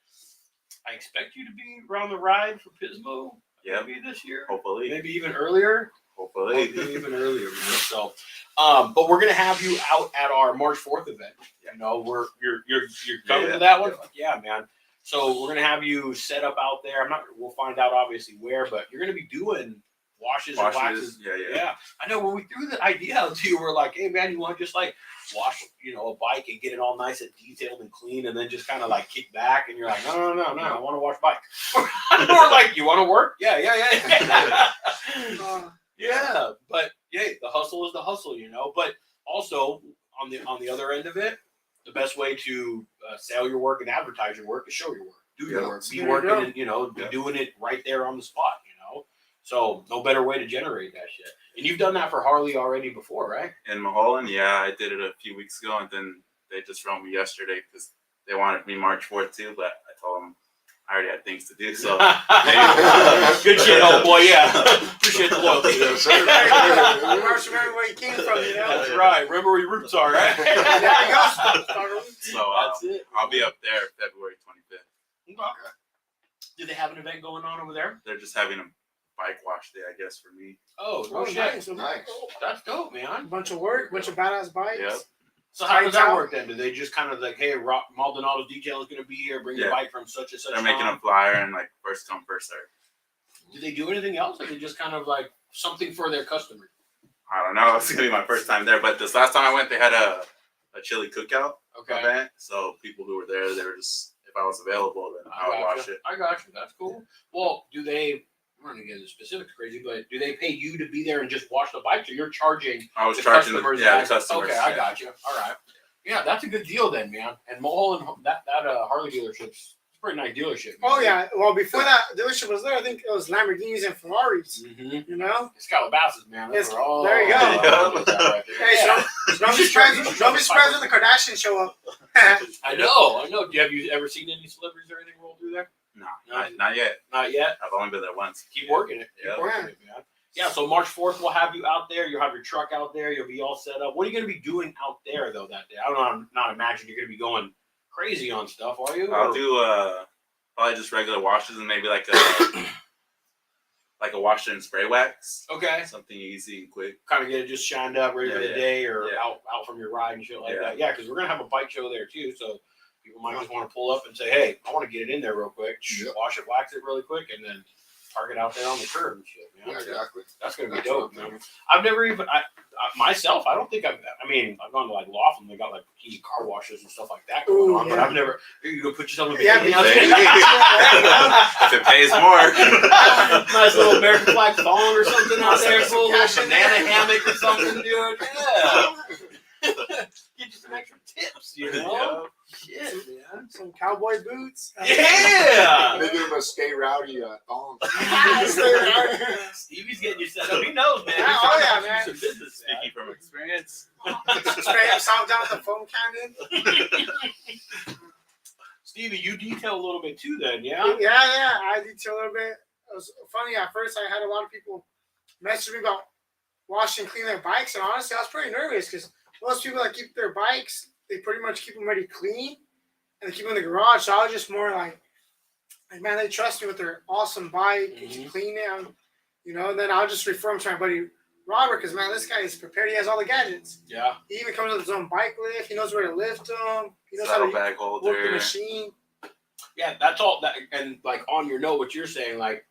expect you to be around the ride for Pismo. Yeah. Maybe this year. Hopefully. Maybe even earlier. Hopefully. Maybe even earlier, man. So, but we're gonna have you out at our March 4th event. You're coming to that one. Yeah, man. So we're gonna have you set up out there. We'll find out obviously where, but you're gonna be doing washes and waxes. Yeah. I know when we threw the idea out to you, we're like, hey man, you want to just like wash, a bike and get it all nice and detailed and clean, and then just kind of like kick back, and you're like, no, I want to wash bike. We're like, you want to work? Yeah. Yeah, but the hustle is the hustle, But also on the other end of it, the best way to sell your work and advertise your work is show your work, do your work, be working, and be doing it right there on the spot, So no better way to generate that shit. And you've done that for Harley already before, right? In Mulholland, yeah, I did it a few weeks ago, and then they just wrote me yesterday because they wanted me March 4th too, but I told them I already had things to do, so. Good shit, old boy, yeah. Appreciate the loyalty. Remember where you came from, That's right. Remember where your roots are, right? So that's it. I'll be up there February 25th. Okay. Do they have an event going on over there? They're just having a bike wash day, I guess, for me. Oh, shit. Nice. That's dope, man. Bunch of work, bunch of badass bikes. Yep. So how does that work then? Do they just kind of like, hey, Maldonados Detailing is going to be here, bring your bike from such and such? They're making a flyer and like first come, first serve. Do they do anything else, or they just kind of like something for their customers? I don't know. It's gonna be my first time there, but this last time I went, they had a chili cookout event. So people who were there, they were just, if I was available, then I would watch it. I got you. That's cool. Well, do they? I'm not gonna get into specifics crazy, but do they pay you to be there and just wash the bikes, or you're charging? I was charging the customers. Okay, I got you. All right. Yeah, that's a good deal then, man. And Mulholland, that Harley dealership's a pretty nice dealership. Man. Oh yeah. Well, before that dealership was there, I think it was Lamborghinis and Ferraris. Mm-hmm. It's Calabasas, man. There you go. Hey, don't be surprised when the Kardashians show up. I know. Have you ever seen any celebrities or anything roll through there? No, not yet. Not yet. I've only been there once. Keep working it. Yeah. Keep working it, man. Yeah, so March 4th, we'll have you out there. You'll have your truck out there. You'll be all set up. What are you going to be doing out there, though, that day? I don't know. I'm not imagine you're going to be going crazy on stuff, are you? I'll do probably just regular washes and maybe like a like a wash and spray wax. Okay. Something easy and quick. Kind of get it just shined up, ready for the day, or Yeah. out from your ride and shit like that. Yeah, because we're going to have a bike show there, too, so people might just want to pull up and say, hey, I want to get it in there real quick. Wash it, wax it really quick, and then park it out there on the curb and shit, man. Yeah, exactly. That's gonna be dope, man. I've never even, myself, I don't think I've gone to like Laughlin, they got like heated car washes and stuff like that going on, but I've never, you go put yourself in a bikini out there. If it pays more. Nice little American flag thong or something out there, full little banana hammock or something, dude. Yeah. Get you some extra tips, you know? Shit, man. Some cowboy boots. Yeah. They give him a stay rowdy thong. Stevie's getting you set up. He knows, man. Yeah, oh, yeah, man. Some business, man. Speaking from experience. Straight up sound down with the foam cannon. Stevie, you detail a little bit too, then, yeah? Yeah, I detail a little bit. It was funny at first. I had a lot of people message me about wash and clean their bikes, and honestly, I was pretty nervous because most people that keep their bikes, they pretty much keep them ready clean, and they keep them in the garage. So I was just more like man, they trust me with their awesome bike and clean it, you know. And then I'll just refer them to my buddy Robert because man, this guy is prepared. He has all the gadgets. Yeah. He even comes with his own bike lift. He knows where to lift them. He knows Saddle how bag to holder. work the machine. Yeah, that's all. That and like on your note, what you're saying, like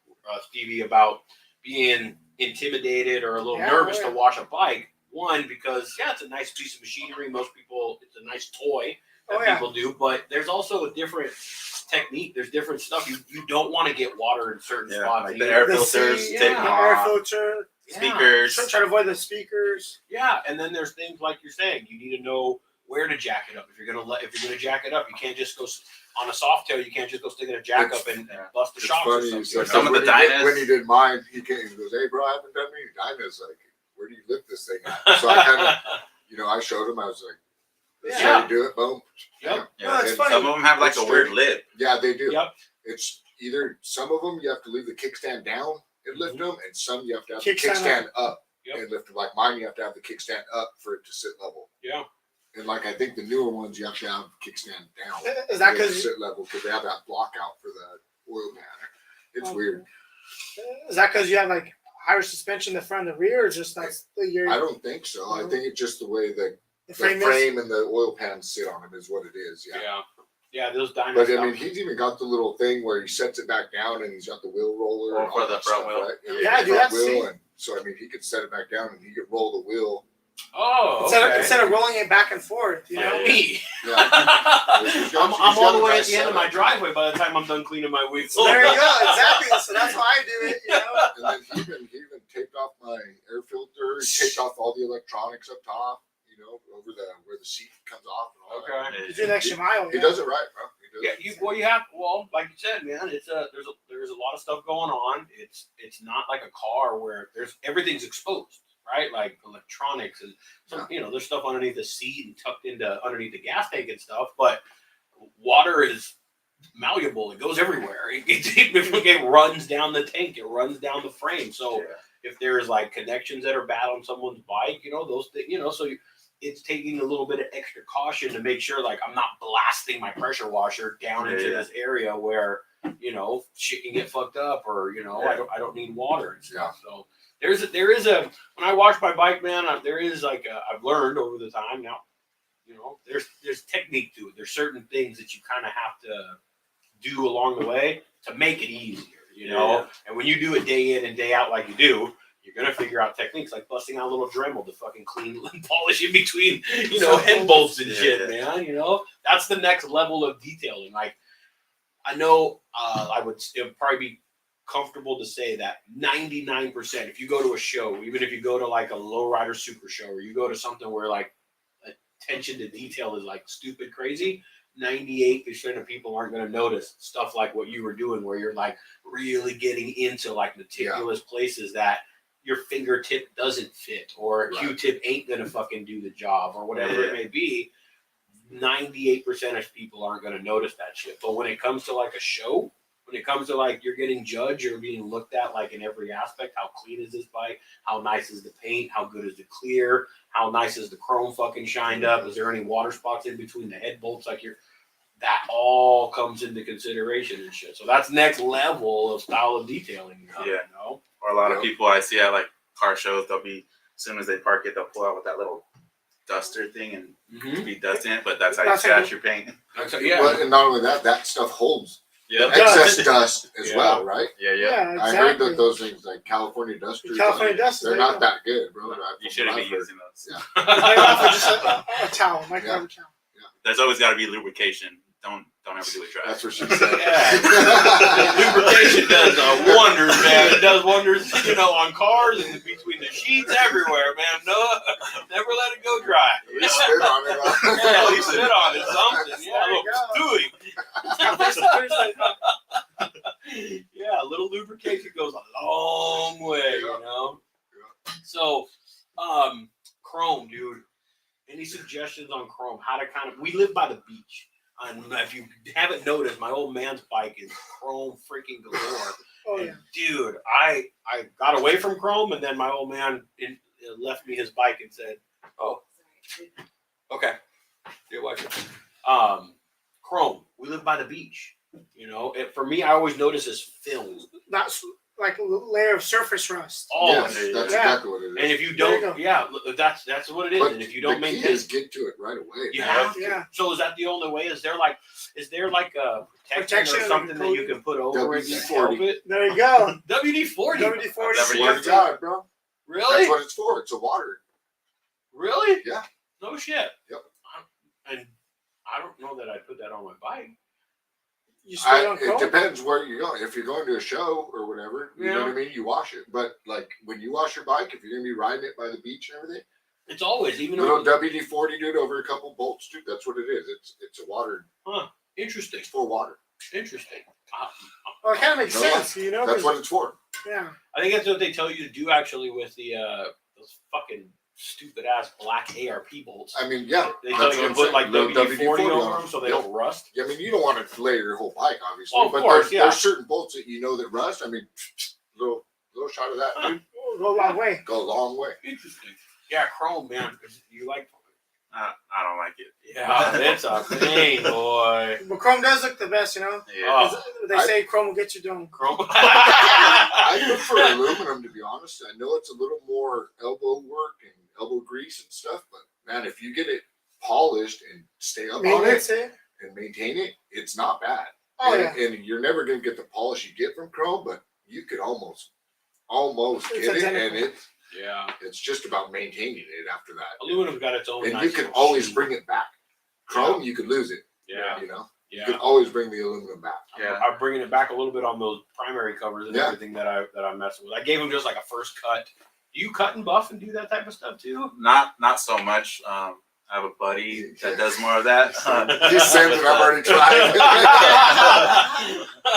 Stevie, about being intimidated or a little nervous to wash a bike. One, because it's a nice piece of machinery. Most people, it's a nice toy that people do. But there's also a different technique. There's different stuff. You don't want to get water in certain spots. Like the air filters, the air filter, speakers. Try to avoid the speakers. Yeah, and then there's things like you're saying. You need to know where to jack it up. If you're gonna jack it up, you can't just go on a soft tail. You can't just go stick in a jack up and bust the shocks or something. Some of the dynas. When he did mine, he came. He goes, "Hey, bro, I haven't done many dynas. Like, where do you lift this thing at?" So I kind of, I showed him. I was like, "That's how you do it." Boom. Yep. No, it's funny. Some of them have like a weird lip. Yeah, they do. Yep. It's either some of them you have to leave the kickstand down and lift them, and some you have to have the Kickstand kickstand up Yep. and lift them. Like mine, you have to have the kickstand up for it to sit level. Yeah. And like I think the newer ones, you have to have kickstand down. Is that to because sit level because they have that block out for the oil pan? It's weird. Is that because you have like higher suspension in the front and the rear, or just that's the year? I don't think so. I think it's just the way the frame frame and the oil pans sit on them is what it is. Yeah. Yeah, those dynas. But I mean, he's even got the little thing where he sets it back down and he's got the wheel roller. and for all the that front stuff, wheel. Right? Yeah, the dude, front that's wheel, sick. and so I mean, he could set it back down and he could roll the wheel. Oh, okay. Instead of rolling it back and forth, you know. Me. Yeah. I'm all the way at the end of my driveway by the time I'm done cleaning my wheels. So there you go, exactly. So that's why I do it, you know. And then he even taped off my air filter. He taped off all the electronics up top. Over where the seat comes off and all that. Okay. You do an extra mile. He does it right, bro. He does Yeah, it. you have like you said, man. It's there's a lot of stuff going on. It's not like a car where everything's exposed, right? Like electronics and some, there's stuff underneath the seat and tucked into underneath the gas tank and stuff. But water is malleable. It goes everywhere. It runs down the tank. It runs down the frame. So if there's like connections that are bad on someone's bike, those things, so it's taking a little bit of extra caution to make sure like I'm not blasting my pressure washer down into this area where shit can get fucked up or I don't need water and stuff. So there is a when I wash my bike, man, there is like I've learned over the time now, there's technique to it. There's certain things that you kind of have to do along the way to make it easier, and when you do it day in and day out like you do, you're gonna figure out techniques like busting out a little Dremel to fucking clean and polish in between, head bolts and shit, man. That's the next level of detailing. Like, I know it would probably be comfortable to say that 99%, if you go to a show, even if you go to like a lowrider super show, or you go to something where like attention to detail is like stupid crazy, 98% of people aren't going to notice stuff like what you were doing, where you're like really getting into like meticulous places that your fingertip doesn't fit, or a Q-tip ain't gonna fucking do the job, or whatever it may be. 98% of people aren't gonna notice that shit. But when it comes to like a show, when it comes to like you're getting judged or being looked at like in every aspect, how clean is this bike? How nice is the paint? How good is the clear? How nice is the chrome fucking shined up? Is there any water spots in between the head bolts? Like that all comes into consideration and shit. So that's next level of style of detailing. You know? Or a lot of people I see at like car shows, they'll be, as soon as they park it, they'll pull out with that little duster thing and be dusting it, but that's how you scratch your paint. Yeah. Well, and not only that, that stuff holds Yeah. excess dust as well, right? Yeah. Exactly. I heard that those things like California dusters, California dusters, they're not that good, bro. You shouldn't be using those. Yeah. Like off of just a towel, microwave towel. There's always got to be lubrication. Don't ever do it dry. That's what she said. Lubrication does wonders, man. It does wonders, on cars and between the sheets everywhere, man. No, never let it go dry. You spit on it. Yeah, at least spit on it, something. Yeah, a little stewing. Yeah, a little lubrication goes a long way, So, chrome, dude. Any suggestions on chrome? How to we live by the beach. If you haven't noticed, my old man's bike is chrome freaking galore. Oh yeah, Dude, I got away from chrome, and then my old man left me his bike and said, "Oh, okay, you're watching." Chrome. We live by the beach. For me, I always notice is film. that's like a layer of surface rust. Yes, that's exactly what it is. And if you don't, that's what it is. But and if you don't the key maintain, is get to it right away. you have to. Yeah. So is that the only way? Is there like a protection or something that you can put over it to help it? There you go. WD-40. WD-40. Swear to God, bro. Really? That's what it's for. It's a water. Really? Yeah. No shit. Yep. And I don't know that I'd put that on my bike. You spray on It chrome? depends where you're going. If you're going to a show or whatever, you know what I mean? You wash it. But like when you wash your bike, if you're going to be riding it by the beach and everything, It's always, even little though. WD-40 dude over a couple bolts, dude. That's what it is. It's a water. Interesting. It's for water. Interesting. Well, it kind of makes No, sense, That's 'cause- what it's for. yeah. I think that's what they tell you to do actually with the those fucking stupid ass black ARP bolts. I mean, yeah. They tell that's you what to I'm put saying. like Little WD-40 over on them so they Yep. don't rust. Yeah, I mean, you don't want to layer your whole bike, obviously. Well, of but course, there's certain bolts that you know that rust. I mean, little shot of that, dude, Go a long way. go a long way. Interesting. Yeah, chrome, man. You like? I don't like it. Yeah, it's a pain, boy. But chrome does look the best, Yeah. 'Cause they say chrome will get you done. Chrome. I prefer aluminum, to be honest. I know it's a little more elbow work and elbow grease and stuff, but man, if you get it polished and stay up on Maintenance it it. and maintain it, it's not bad. Oh and, yeah. and you're never going to get the polish you get from chrome, but you could almost It's get it, and identical. it's just about maintaining it after that. Aluminum's got its own. And nice you can little always sheen. bring it back. Chrome, you could lose it. Yeah. You know, you Yeah. can always bring the aluminum back. Yeah. I'm bringing it back a little bit on those primary covers and Yeah. everything that I'm messing with. I gave them just like a first cut. Do you cut and buff and do that type of stuff too? Not so much. I have a buddy that does more of that. He said that I've already tried.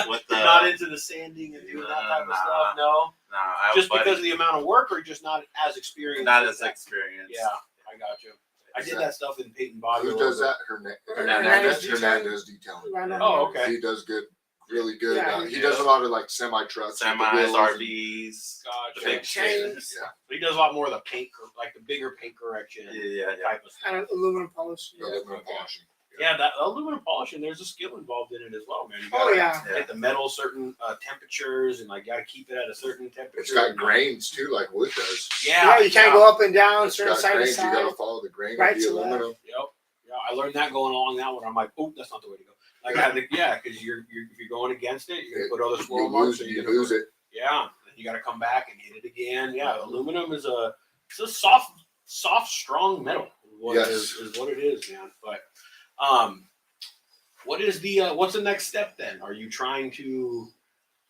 With the, Not into the sanding and doing that type of stuff. No, I have just a buddy, because of the amount of work, or just not as experienced. not with as that? experienced. Yeah, I got you. I did that stuff in paint and body. Who a little does bit. that? Hernandez Hernandez detailing. Oh, okay. He does good, really good. Yeah, he does a lot of like semi trucks, Semis, RVs, the Gotcha. big chains. Yeah, But he does a lot more of the paint, like the bigger paint correction Yeah. type of stuff. And aluminum polish. the aluminum okay. polishing. Yeah, that aluminum polishing, there's a skill involved in it as well, man. You Oh gotta yeah. get the metal certain temperatures, and like gotta keep it at a certain temperature. It's got grains too, like wood does. Yeah, You can't go up and down, It's certain got side to grains. You side. got to follow the grain Right of the to left. aluminum. Yep. Yeah, I learned that going along that one. I'm like, oh, that's not the way to go. Like, I think, because you're if you're going against it, you're gonna put other swirl You marks. lose, so you gonna lose it. Yeah, and you got to come back and hit it again. Yeah, aluminum is a soft, strong metal. Yes. Is what it is, man. But what is the what's the next step then? Are you trying to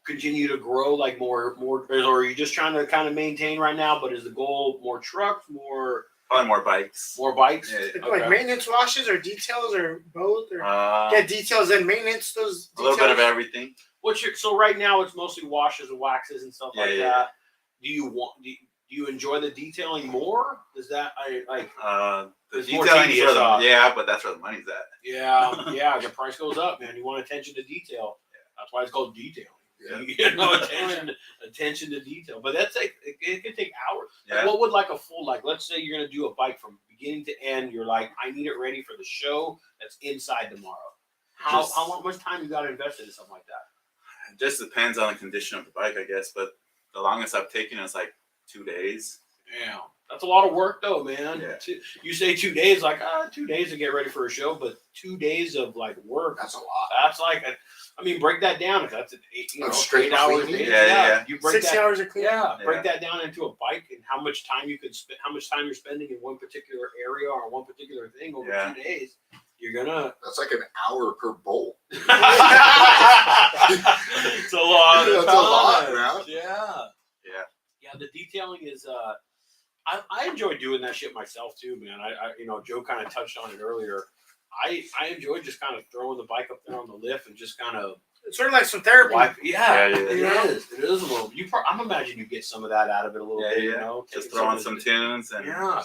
continue to grow like more, or are you just trying to kind of maintain right now? But is the goal more trucks, more Probably more bikes. bikes? Yeah. Like maintenance washes or details or both or A details and maintenance those details. little bit of everything. So right now it's mostly washes and waxes and stuff like Yeah. that. Do you enjoy the detailing more? Does that The It's more detailing tedious, for them, but that's where the money's at. Yeah, the price goes up, man. You want attention to detail. That's why it's called detailing. Yeah. You know, attention to detail. But that's like it can take hours. Yeah. Like, what would like a full let's say you're gonna do a bike from beginning to end. You're like, I need it ready for the show that's inside tomorrow. How much time you got to invest in something like that? It just depends on the condition of the bike, I guess. But the longest I've taken is like 2 days. Yeah, that's a lot of work though, man. Yeah. You say 2 days, like 2 days to get ready for a show, but 2 days of like work. That's a lot. That's like, I mean, break that down. If that's Straight 8 hours, cleaning. Yeah. You break 60 that. hours of cleaning. Yeah, break that down into a bike and how much time you could spend, how much time you're spending in one particular area or one particular thing over 2 days. You're gonna. That's like an hour per bolt. It's a lot. That's a lot, man. Yeah. The detailing is. I enjoy doing that shit myself too, man. I Joe kind of touched on it earlier. I enjoy just kind of throwing the bike up there on the lift and just kind of. It's sort of like some therapy. It is a little. I'm imagining you get some of that out of it a little bit. Yeah. You know, Just throw on some tunes and. Yeah.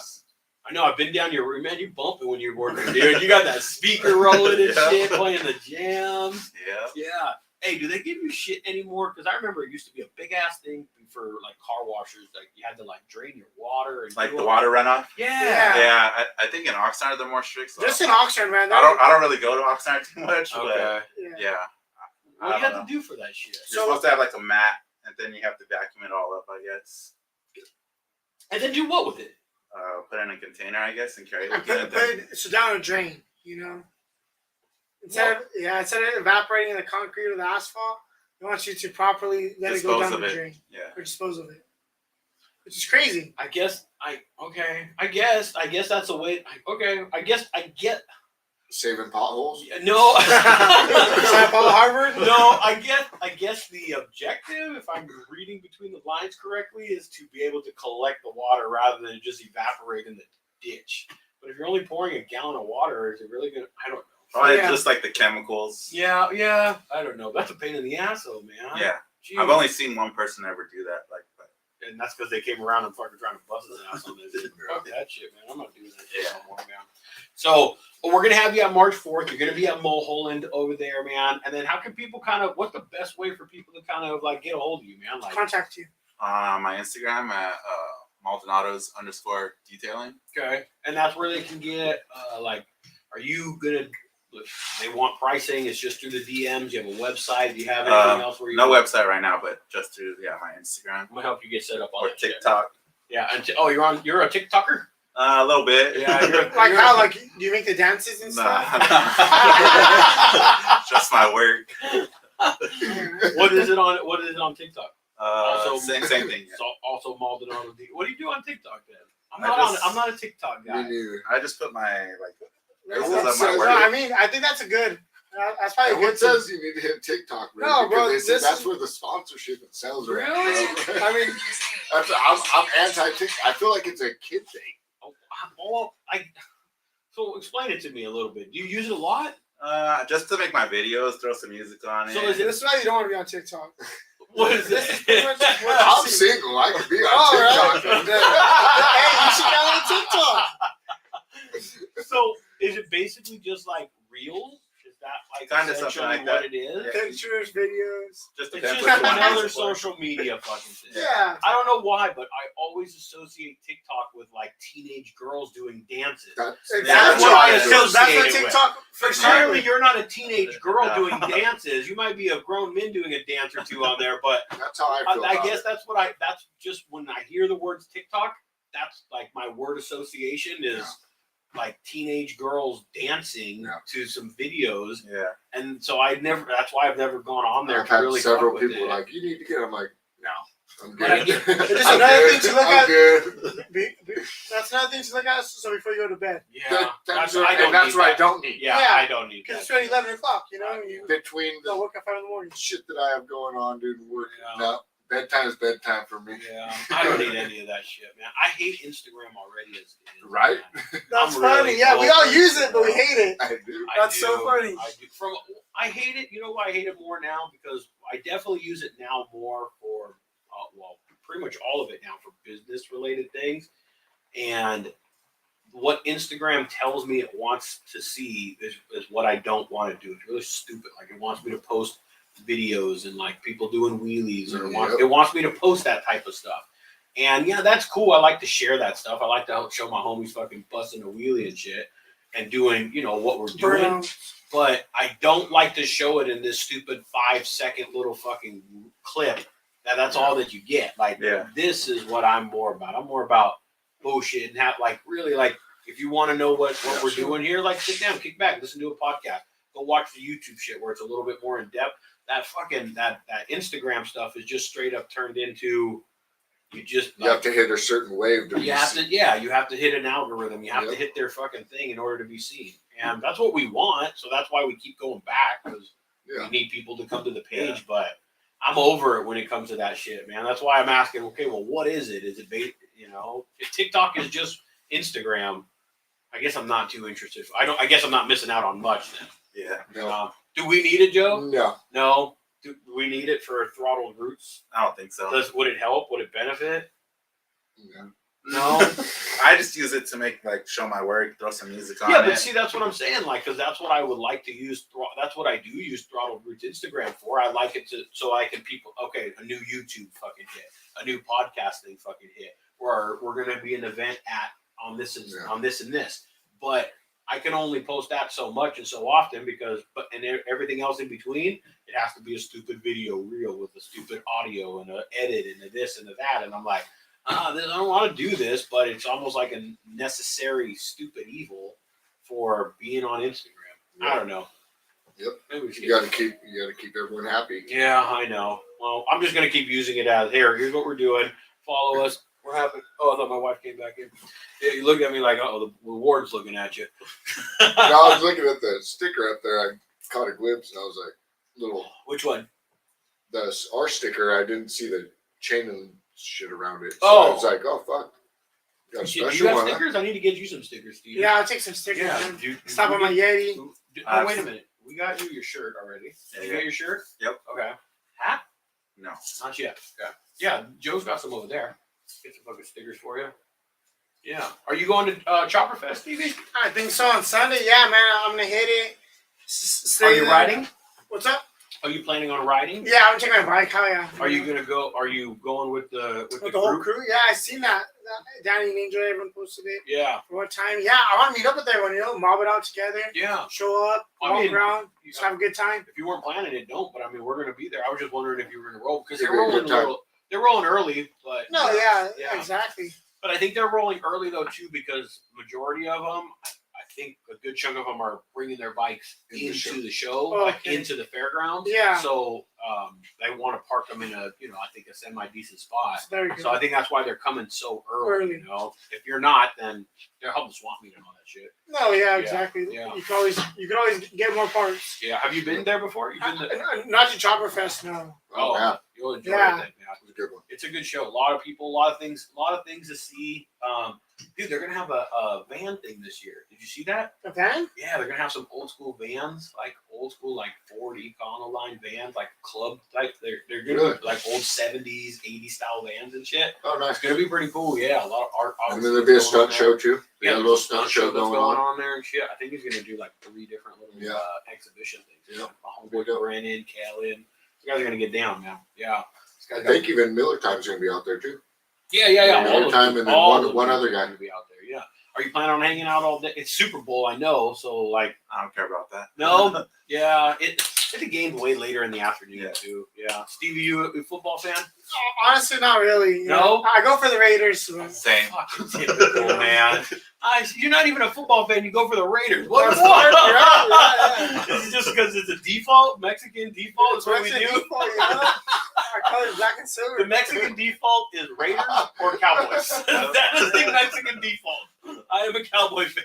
I know. I've been down your room, man. You bumping when you're working, dude. You got that speaker rolling and shit, playing the jams. Yeah. Hey, do they give you shit anymore? Because I remember it used to be a big ass thing for like car washers. Like you had to like drain your water and Like the water runoff. Yeah. I think in Oxnard they're more strict. So Just in Oxford, man. I don't really go to Oxnard too much. Okay. But yeah. What do you have to do for that shit? You're supposed to have like a mat, and then you have to vacuum it all up, I guess. And then do what with it? Put it in a container, I guess, and carry it. And put it down a drain, you know. Instead of evaporating the concrete or the asphalt, they want you to properly let it go down the drain. Yeah. Or dispose of it. Which is crazy. I guess that's a way. I get. Saving potholes. No. St. Paul Harvard? No, I guess the objective, if I'm reading between the lines correctly, is to be able to collect the water rather than just evaporate in the ditch. But if you're only pouring a gallon of water, is it really gonna? I don't know. Probably just like the chemicals. Yeah. I don't know. That's a pain in the ass, though, man. Yeah. Jeez. I've only seen one person ever do that. And that's because they came around and fucking trying to bust his ass on this. Fuck that shit, man. I'm not doing that shit no more, man. So we're gonna have you on March 4th. You're gonna be at Mulholland over there, man. And then how can people what's the best way for people to kind of like get a hold of you, man? Like contact you. My Instagram at Maldonados _detailing. Okay. And that's where they can get are you gonna if they want pricing, it's just through the DMs. You have a website. Do you have anything else where you no website right now, but just through my Instagram. I'm gonna help you get set up on or that TikTok. Shit. Yeah, you're a TikToker? A little bit. Yeah, how? Like, do you make the dances and stuff? Just my work. What is it on TikTok? Also, same thing. Yeah. So also Maldonado. What do you do on TikTok then? I'm not a TikTok guy. Me neither. I just put my I think that's a good. That's probably Everyone says you need to hit TikTok, man. No, bro, that's where the sponsorship and sales are. Really? I mean, I'm anti-TikTok. I feel like it's a kid thing. So explain it to me a little bit. Do you use it a lot? Just to make my videos, throw some music on it. So This is why you don't want to be on TikTok. What is this? I'm single. I could be on TikTok. Right. Hey, you should get on TikTok. So is it basically just like reels? Is that like kind of something like what that? it is? Yeah. Pictures, videos. Just It's depends just what you want to another use it for. social media fucking thing. Yeah. I don't know why, but I always associate TikTok with like teenage girls doing dances. That's what I what associate it with. TikTok. For Clearly, you're not a teenage girl doing dances. You might be a grown man doing a dance or two on there, but That's how I feel. I guess that's just when I hear the words TikTok, that's like my word association is like teenage girls dancing to some videos. Yeah. And so that's why I've never gone on there I've to had really several fuck with people it. like, you need to get it. I'm like, no, I'm But I good. get- It's I'm another good. thing to look I'm at. good. That's another thing to look at. So before you go to bed, Yeah. That's I don't what need I that. don't need. Yeah, Yeah. I don't need because that. it's already 11 o'clock. You know, you Between go the work at 5 in the morning. shit that I have going on, dude, work. Yeah. No, bedtime is bedtime for me. Yeah, I don't need any of that shit, man. I hate Instagram already as it is. Right? Man. That's I'm funny. really Yeah, we all over use it, but we hate it. I do. That's so funny. I hate it. You know why I hate it more now? Because I definitely use it now more for, pretty much all of it now for business related things. And what Instagram tells me it wants to see is what I don't want to do. It's really stupid. Like it wants me to post videos and like people doing wheelies, or Yep. it wants me to post that type of stuff. And yeah, that's cool. I like to share that stuff. I like to show my homies fucking busting a wheelie and shit and doing, what we're doing. Burnout. But I don't like to show it in this stupid 5-second little fucking clip. That's all that you get. Like, this is what I'm more about. I'm more about bullshit and have really if you want to know what we're doing here, like sit down, kick back, listen to a podcast, go watch the YouTube shit where it's a little bit more in depth. That fucking that Instagram stuff is just straight up turned into you have to hit a certain wave to you have to hit an algorithm. You have to hit their fucking thing in order to be seen. And that's what we want. So that's why we keep going back, because we need people to come to the page. Yeah. But I'm over it when it comes to that shit, man. That's why I'm asking, okay, well, what is it? Is it, if TikTok is just Instagram, I guess I'm not too interested. I guess I'm not missing out on much then. Yeah. No. Do we need it, Joe? No. No. Do we need it for Throttled Roots? I don't think so. Would it help? Would it benefit? Yeah. No. I just use it to show my work, throw some music on it. Yeah, but see, that's what I'm saying. Because that's what I would like to use. That's what I do use Throttled Roots Instagram for. I like it so I can a new YouTube fucking hit, a new podcasting fucking hit, or we're gonna be an event on this and this. But I can only post that so much and so often and everything else in between, it has to be a stupid video reel with a stupid audio and a edit and a this and a that. And I'm like, I don't want to do this, but it's almost like a necessary stupid evil for being on Instagram. Yeah. I don't know. Yep. Maybe you gotta keep everyone happy. Yeah, I know. Well, I'm just gonna keep using it as here's what we're doing. Follow us. We're happy. Oh, I thought my wife came back in. Yeah, you looked at me like, the ward's looking at you. No, I was looking at the sticker up there. I caught a glimpse and I was like, Which one? Our sticker. I didn't see the chain and shit around it. So I was like, oh fuck. Got a Do you special have one, stickers? I need to get you some stickers, Steve. Yeah, I'll take some stickers. Yeah. Stop on my Yeti. Oh, wait a minute. We got you your shirt already. Did you get your shirt? Yep. Okay. Hat? No. Not yet. Okay. Yeah, Joe's got some over there. Get some fucking stickers for you. Yeah. Are you going to Chopper Fest, Stevie? I think so on Sunday. Yeah, man. I'm going to hit it. Are you riding? What's up? Are you planning on riding? Yeah, I'm taking my bike. Hell yeah. Are you going to go? Are you going with the whole crew? Yeah, I seen that. Danny and Angel, everyone posted it. Yeah. For what time? Yeah, I want to meet up with everyone, mob it out together. Yeah. Show up, walk around, just have a good time. If you weren't planning it, don't. But I mean, we're going to be there. I was just wondering if you were going to roll, because they're rolling early, but no, yeah, exactly. But I think they're rolling early though too, because majority of them, I think a good chunk of them are bringing their bikes into the show, into the fairgrounds. Yeah. So they want to park them in I think a semi decent spot. Very good. So I think that's why they're coming so early. If you're not, then they're helping swamp meet and all that shit. No, yeah, exactly. Yeah. You can always get more parts. Yeah. Have you been there before? You've been there? Not to Chopper Fest, no. Oh, yeah. You'll enjoy it then, man. It was a good one. It's a good show. A lot of people, a lot of things to see. Dude, they're gonna have a van thing this year. Did you see that? A van? Yeah, they're gonna have some old school vans, like old school, like Ford Econoline vans, like club type. They're gonna be like old 70s, 80s style vans and shit. Oh, nice. It's gonna be pretty cool. Yeah, a lot of art. And then there'll be a stunt show too. Yeah, a little stunt show that's going on there and shit. I think he's gonna do like 3 different little exhibition things. Yeah. Homeboy Brennan, Kellen. These guys are gonna get down, man. Yeah. I think even Miller Time's gonna be out there too. Yeah. Miller Time and then one other guy to be out there. Yeah. Are you planning on hanging out all day? It's Super Bowl, I know. So like, I don't care about that. No. Yeah. It's a game way later in the afternoon too. Yeah. Stevie, you a football fan? Honestly, not really. No. I go for the Raiders. So. Same. Fucking typical, man. You're not even a football fan. You go for the Raiders. What? Is it just because it's a default Mexican default? That's what we do. Default, our color is black and silver. The Mexican default is Raiders or Cowboys. That is the Mexican default. I am a Cowboy fan.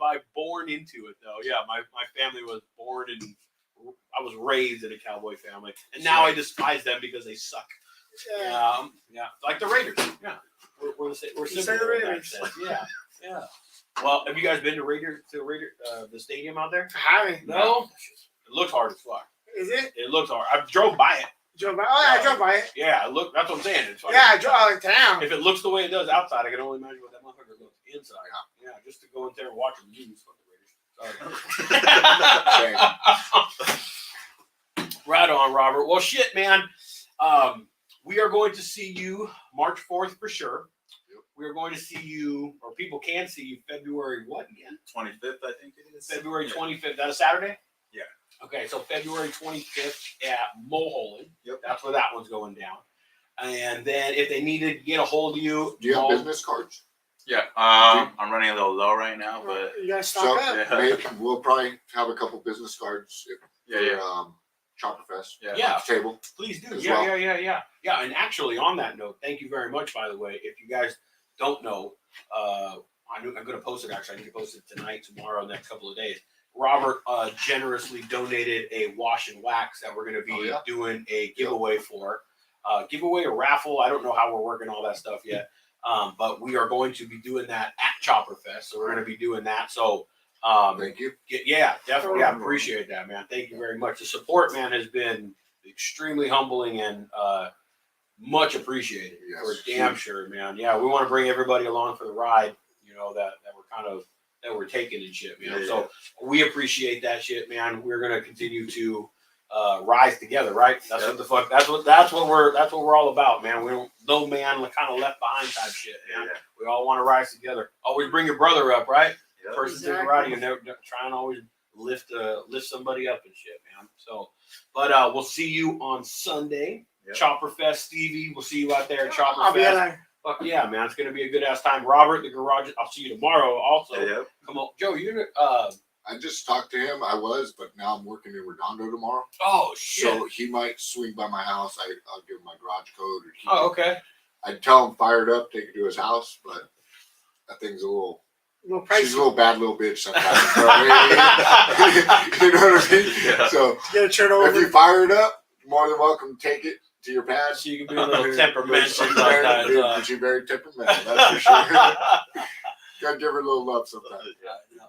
by born into it though. Yeah, my family was born and I was raised in a Cowboy family, and now I despise them because they suck. Yeah, like the Raiders. Yeah, we're similar in that sense. Yeah. Well, have you guys been to the stadium out there? I haven't. No. It looks hard as fuck. Is it? It looks hard. I drove by it. Oh yeah, I drove by it. Yeah, look. That's what I'm saying. I drove down. If it looks the way it does outside, I can only imagine what that motherfucker looks inside. Yeah, just to go in there and watch the news. Fuck the Raiders. Sorry. Robert. Well, shit, man. We are going to see you March 4th for sure. Yep. We are going to see you, or people can see you February what again? 25th, I think it is. February 25th. That a Saturday? Yeah. Okay, so February 25th at Mulholland. Yep. That's where that one's going down. And then if they need to get a hold of you, Do you have business cards? Yeah. I'm running a little low right now, but You guys stock So up. Yeah. maybe we'll probably have a couple business cards yeah. for Chopper Fest. Yeah. Yeah. Table. please do. As Yeah, well. yeah. And actually, on that note, thank you very much. By the way, if you guys don't know, I'm going to post it. Actually, I need to post it tonight, tomorrow, next couple of days. Robert generously donated a wash and wax that we're going to be doing a giveaway for. Giveaway or raffle. I don't know how we're working all that stuff yet. But we are going to be doing that at Chopper Fest. So we're going to be doing that. So Thank you. yeah, definitely. I appreciate that, man. Thank you very much. The support, man, has been extremely humbling and much appreciated. Yes. For damn sure, man. Yeah, we want to bring everybody along for the ride, you know, that we're taking and shit, man. Yeah. So we appreciate that shit, man. We're gonna continue to rise together, right? That's what the fuck. That's what we're all about, man. We don't no man kind of left behind type shit, man. Yeah. We all want to rise together. Always bring your brother up, right? Yep. Person to the Exactly. right, you never try and always lift somebody up and shit, man. So, but we'll see you on Sunday, Yep. Chopper Fest. Stevie, we'll see you out there at Chopper I'll be Fest. like, Fuck yeah, man! It's gonna be a good ass time. Robert, the garage. I'll see you tomorrow. Also, Yep. come on, Joe. You I just talked to him. I was, but now I'm working in Redondo tomorrow. oh shit. So he might swing by my house. I'll give him my garage code. Or Oh okay. I'd tell him fire it up, take it to his house, but that thing's a little. little She's a pricey. little bad little bitch sometimes. So, you know what I mean? Yeah. So Get a turn if you over. fire it up, more than welcome to take it to your pad. So you can be a little temperamental She's like very, that. she's very temperamental, that's for sure. Gotta give her a little love sometimes.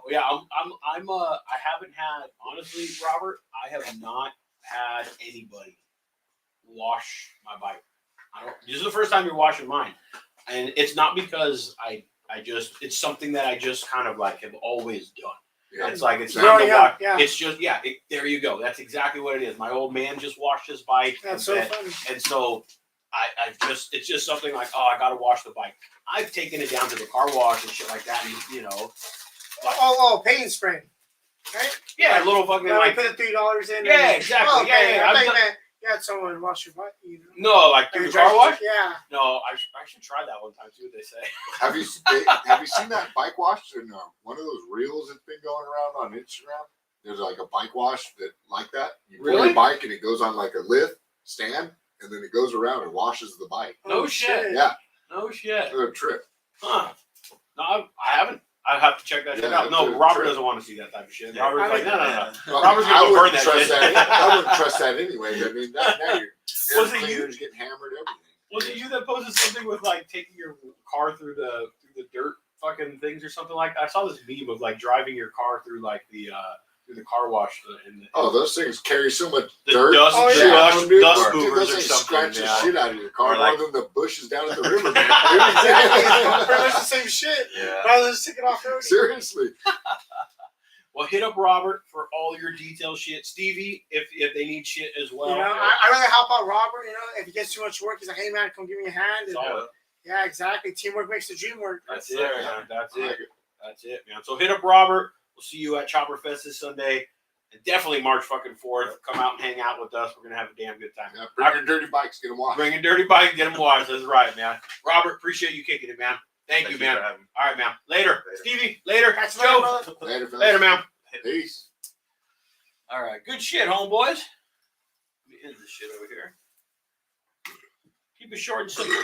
Yeah, I haven't had, honestly, Robert, I have not had anybody wash my bike. This is the first time you're washing mine. And it's not because it's something that I just kind of like have always done. Yeah. It's like, it's Growing time to up, watch. yeah. It's just, there you go. That's exactly what it is. My old man just washed his bike. That's so and, funny. and so it's just something like, I got to wash the bike. I've taken it down to the car wash and shit like that. And, you know, Paint spray. Right? yeah, a little fucking Yeah, like, put the $3 in. Yeah, and- exactly. Oh, okay. Yeah. I I've thought you done- meant you had someone wash your butt. You know? no, like through the car wash? Yeah. No, I should try that one time, see what they say. Have you seen that bike wash in one of those reels that's been going around on Instagram? There's like a bike wash that like that. You pull Really? your bike and it goes on like a lift stand, and then it goes around and washes the bike. No Oh, shit. Yeah, No shit. it's a trip. Huh. No, I haven't. I have to check that shit Yeah, out. No, it's a Robert trip. doesn't want to see that type of shit. Yeah. Robert's like, no. Well, Robert's gonna I go burn wouldn't that trust shit. that. I wouldn't trust that anyway. I mean, now your Was air it you? cleaners getting hammered, everything. Was it you that posted something with like taking your car through the dirt fucking things or something like that? I saw this meme of like driving your car through like the car wash Oh, those things carry so much the dirt. dust, Oh, the yeah. dust, Dude, dust dude, movers those or things something. scratch the Yeah. shit out of your car Or like- more than the bushes down at the river, man. Exactly. Pretty much the same shit. Yeah. Rather than just take it off road. Seriously. Well, hit up Robert for all your detail shit. Stevie, if they need shit as well. You know, I rather help out Robert. You know, if he gets too much work, he's like, "Hey man, come give me a hand." And, Solid. yeah, exactly. Teamwork makes the dream work. That's Yes, it, sir. man. That's I like it. it. That's it, man. So hit up Robert. We'll see you at Chopper Fest this Sunday. And definitely March fucking 4th. Come out and hang out with us. We're going to have a damn good time. Yeah, bring your dirty bikes, get them washed. Bring a dirty bike, get them washed. That's right, man. Robert, appreciate you kicking it, man. Thank you, man. for having me. All right, man. Later. Later. Stevie, later. Catch you later, Joe. brother. Later, fellas. Later, man. Peace. All right. Good shit, homeboys. Let me end this shit over here. Keep it short and simple.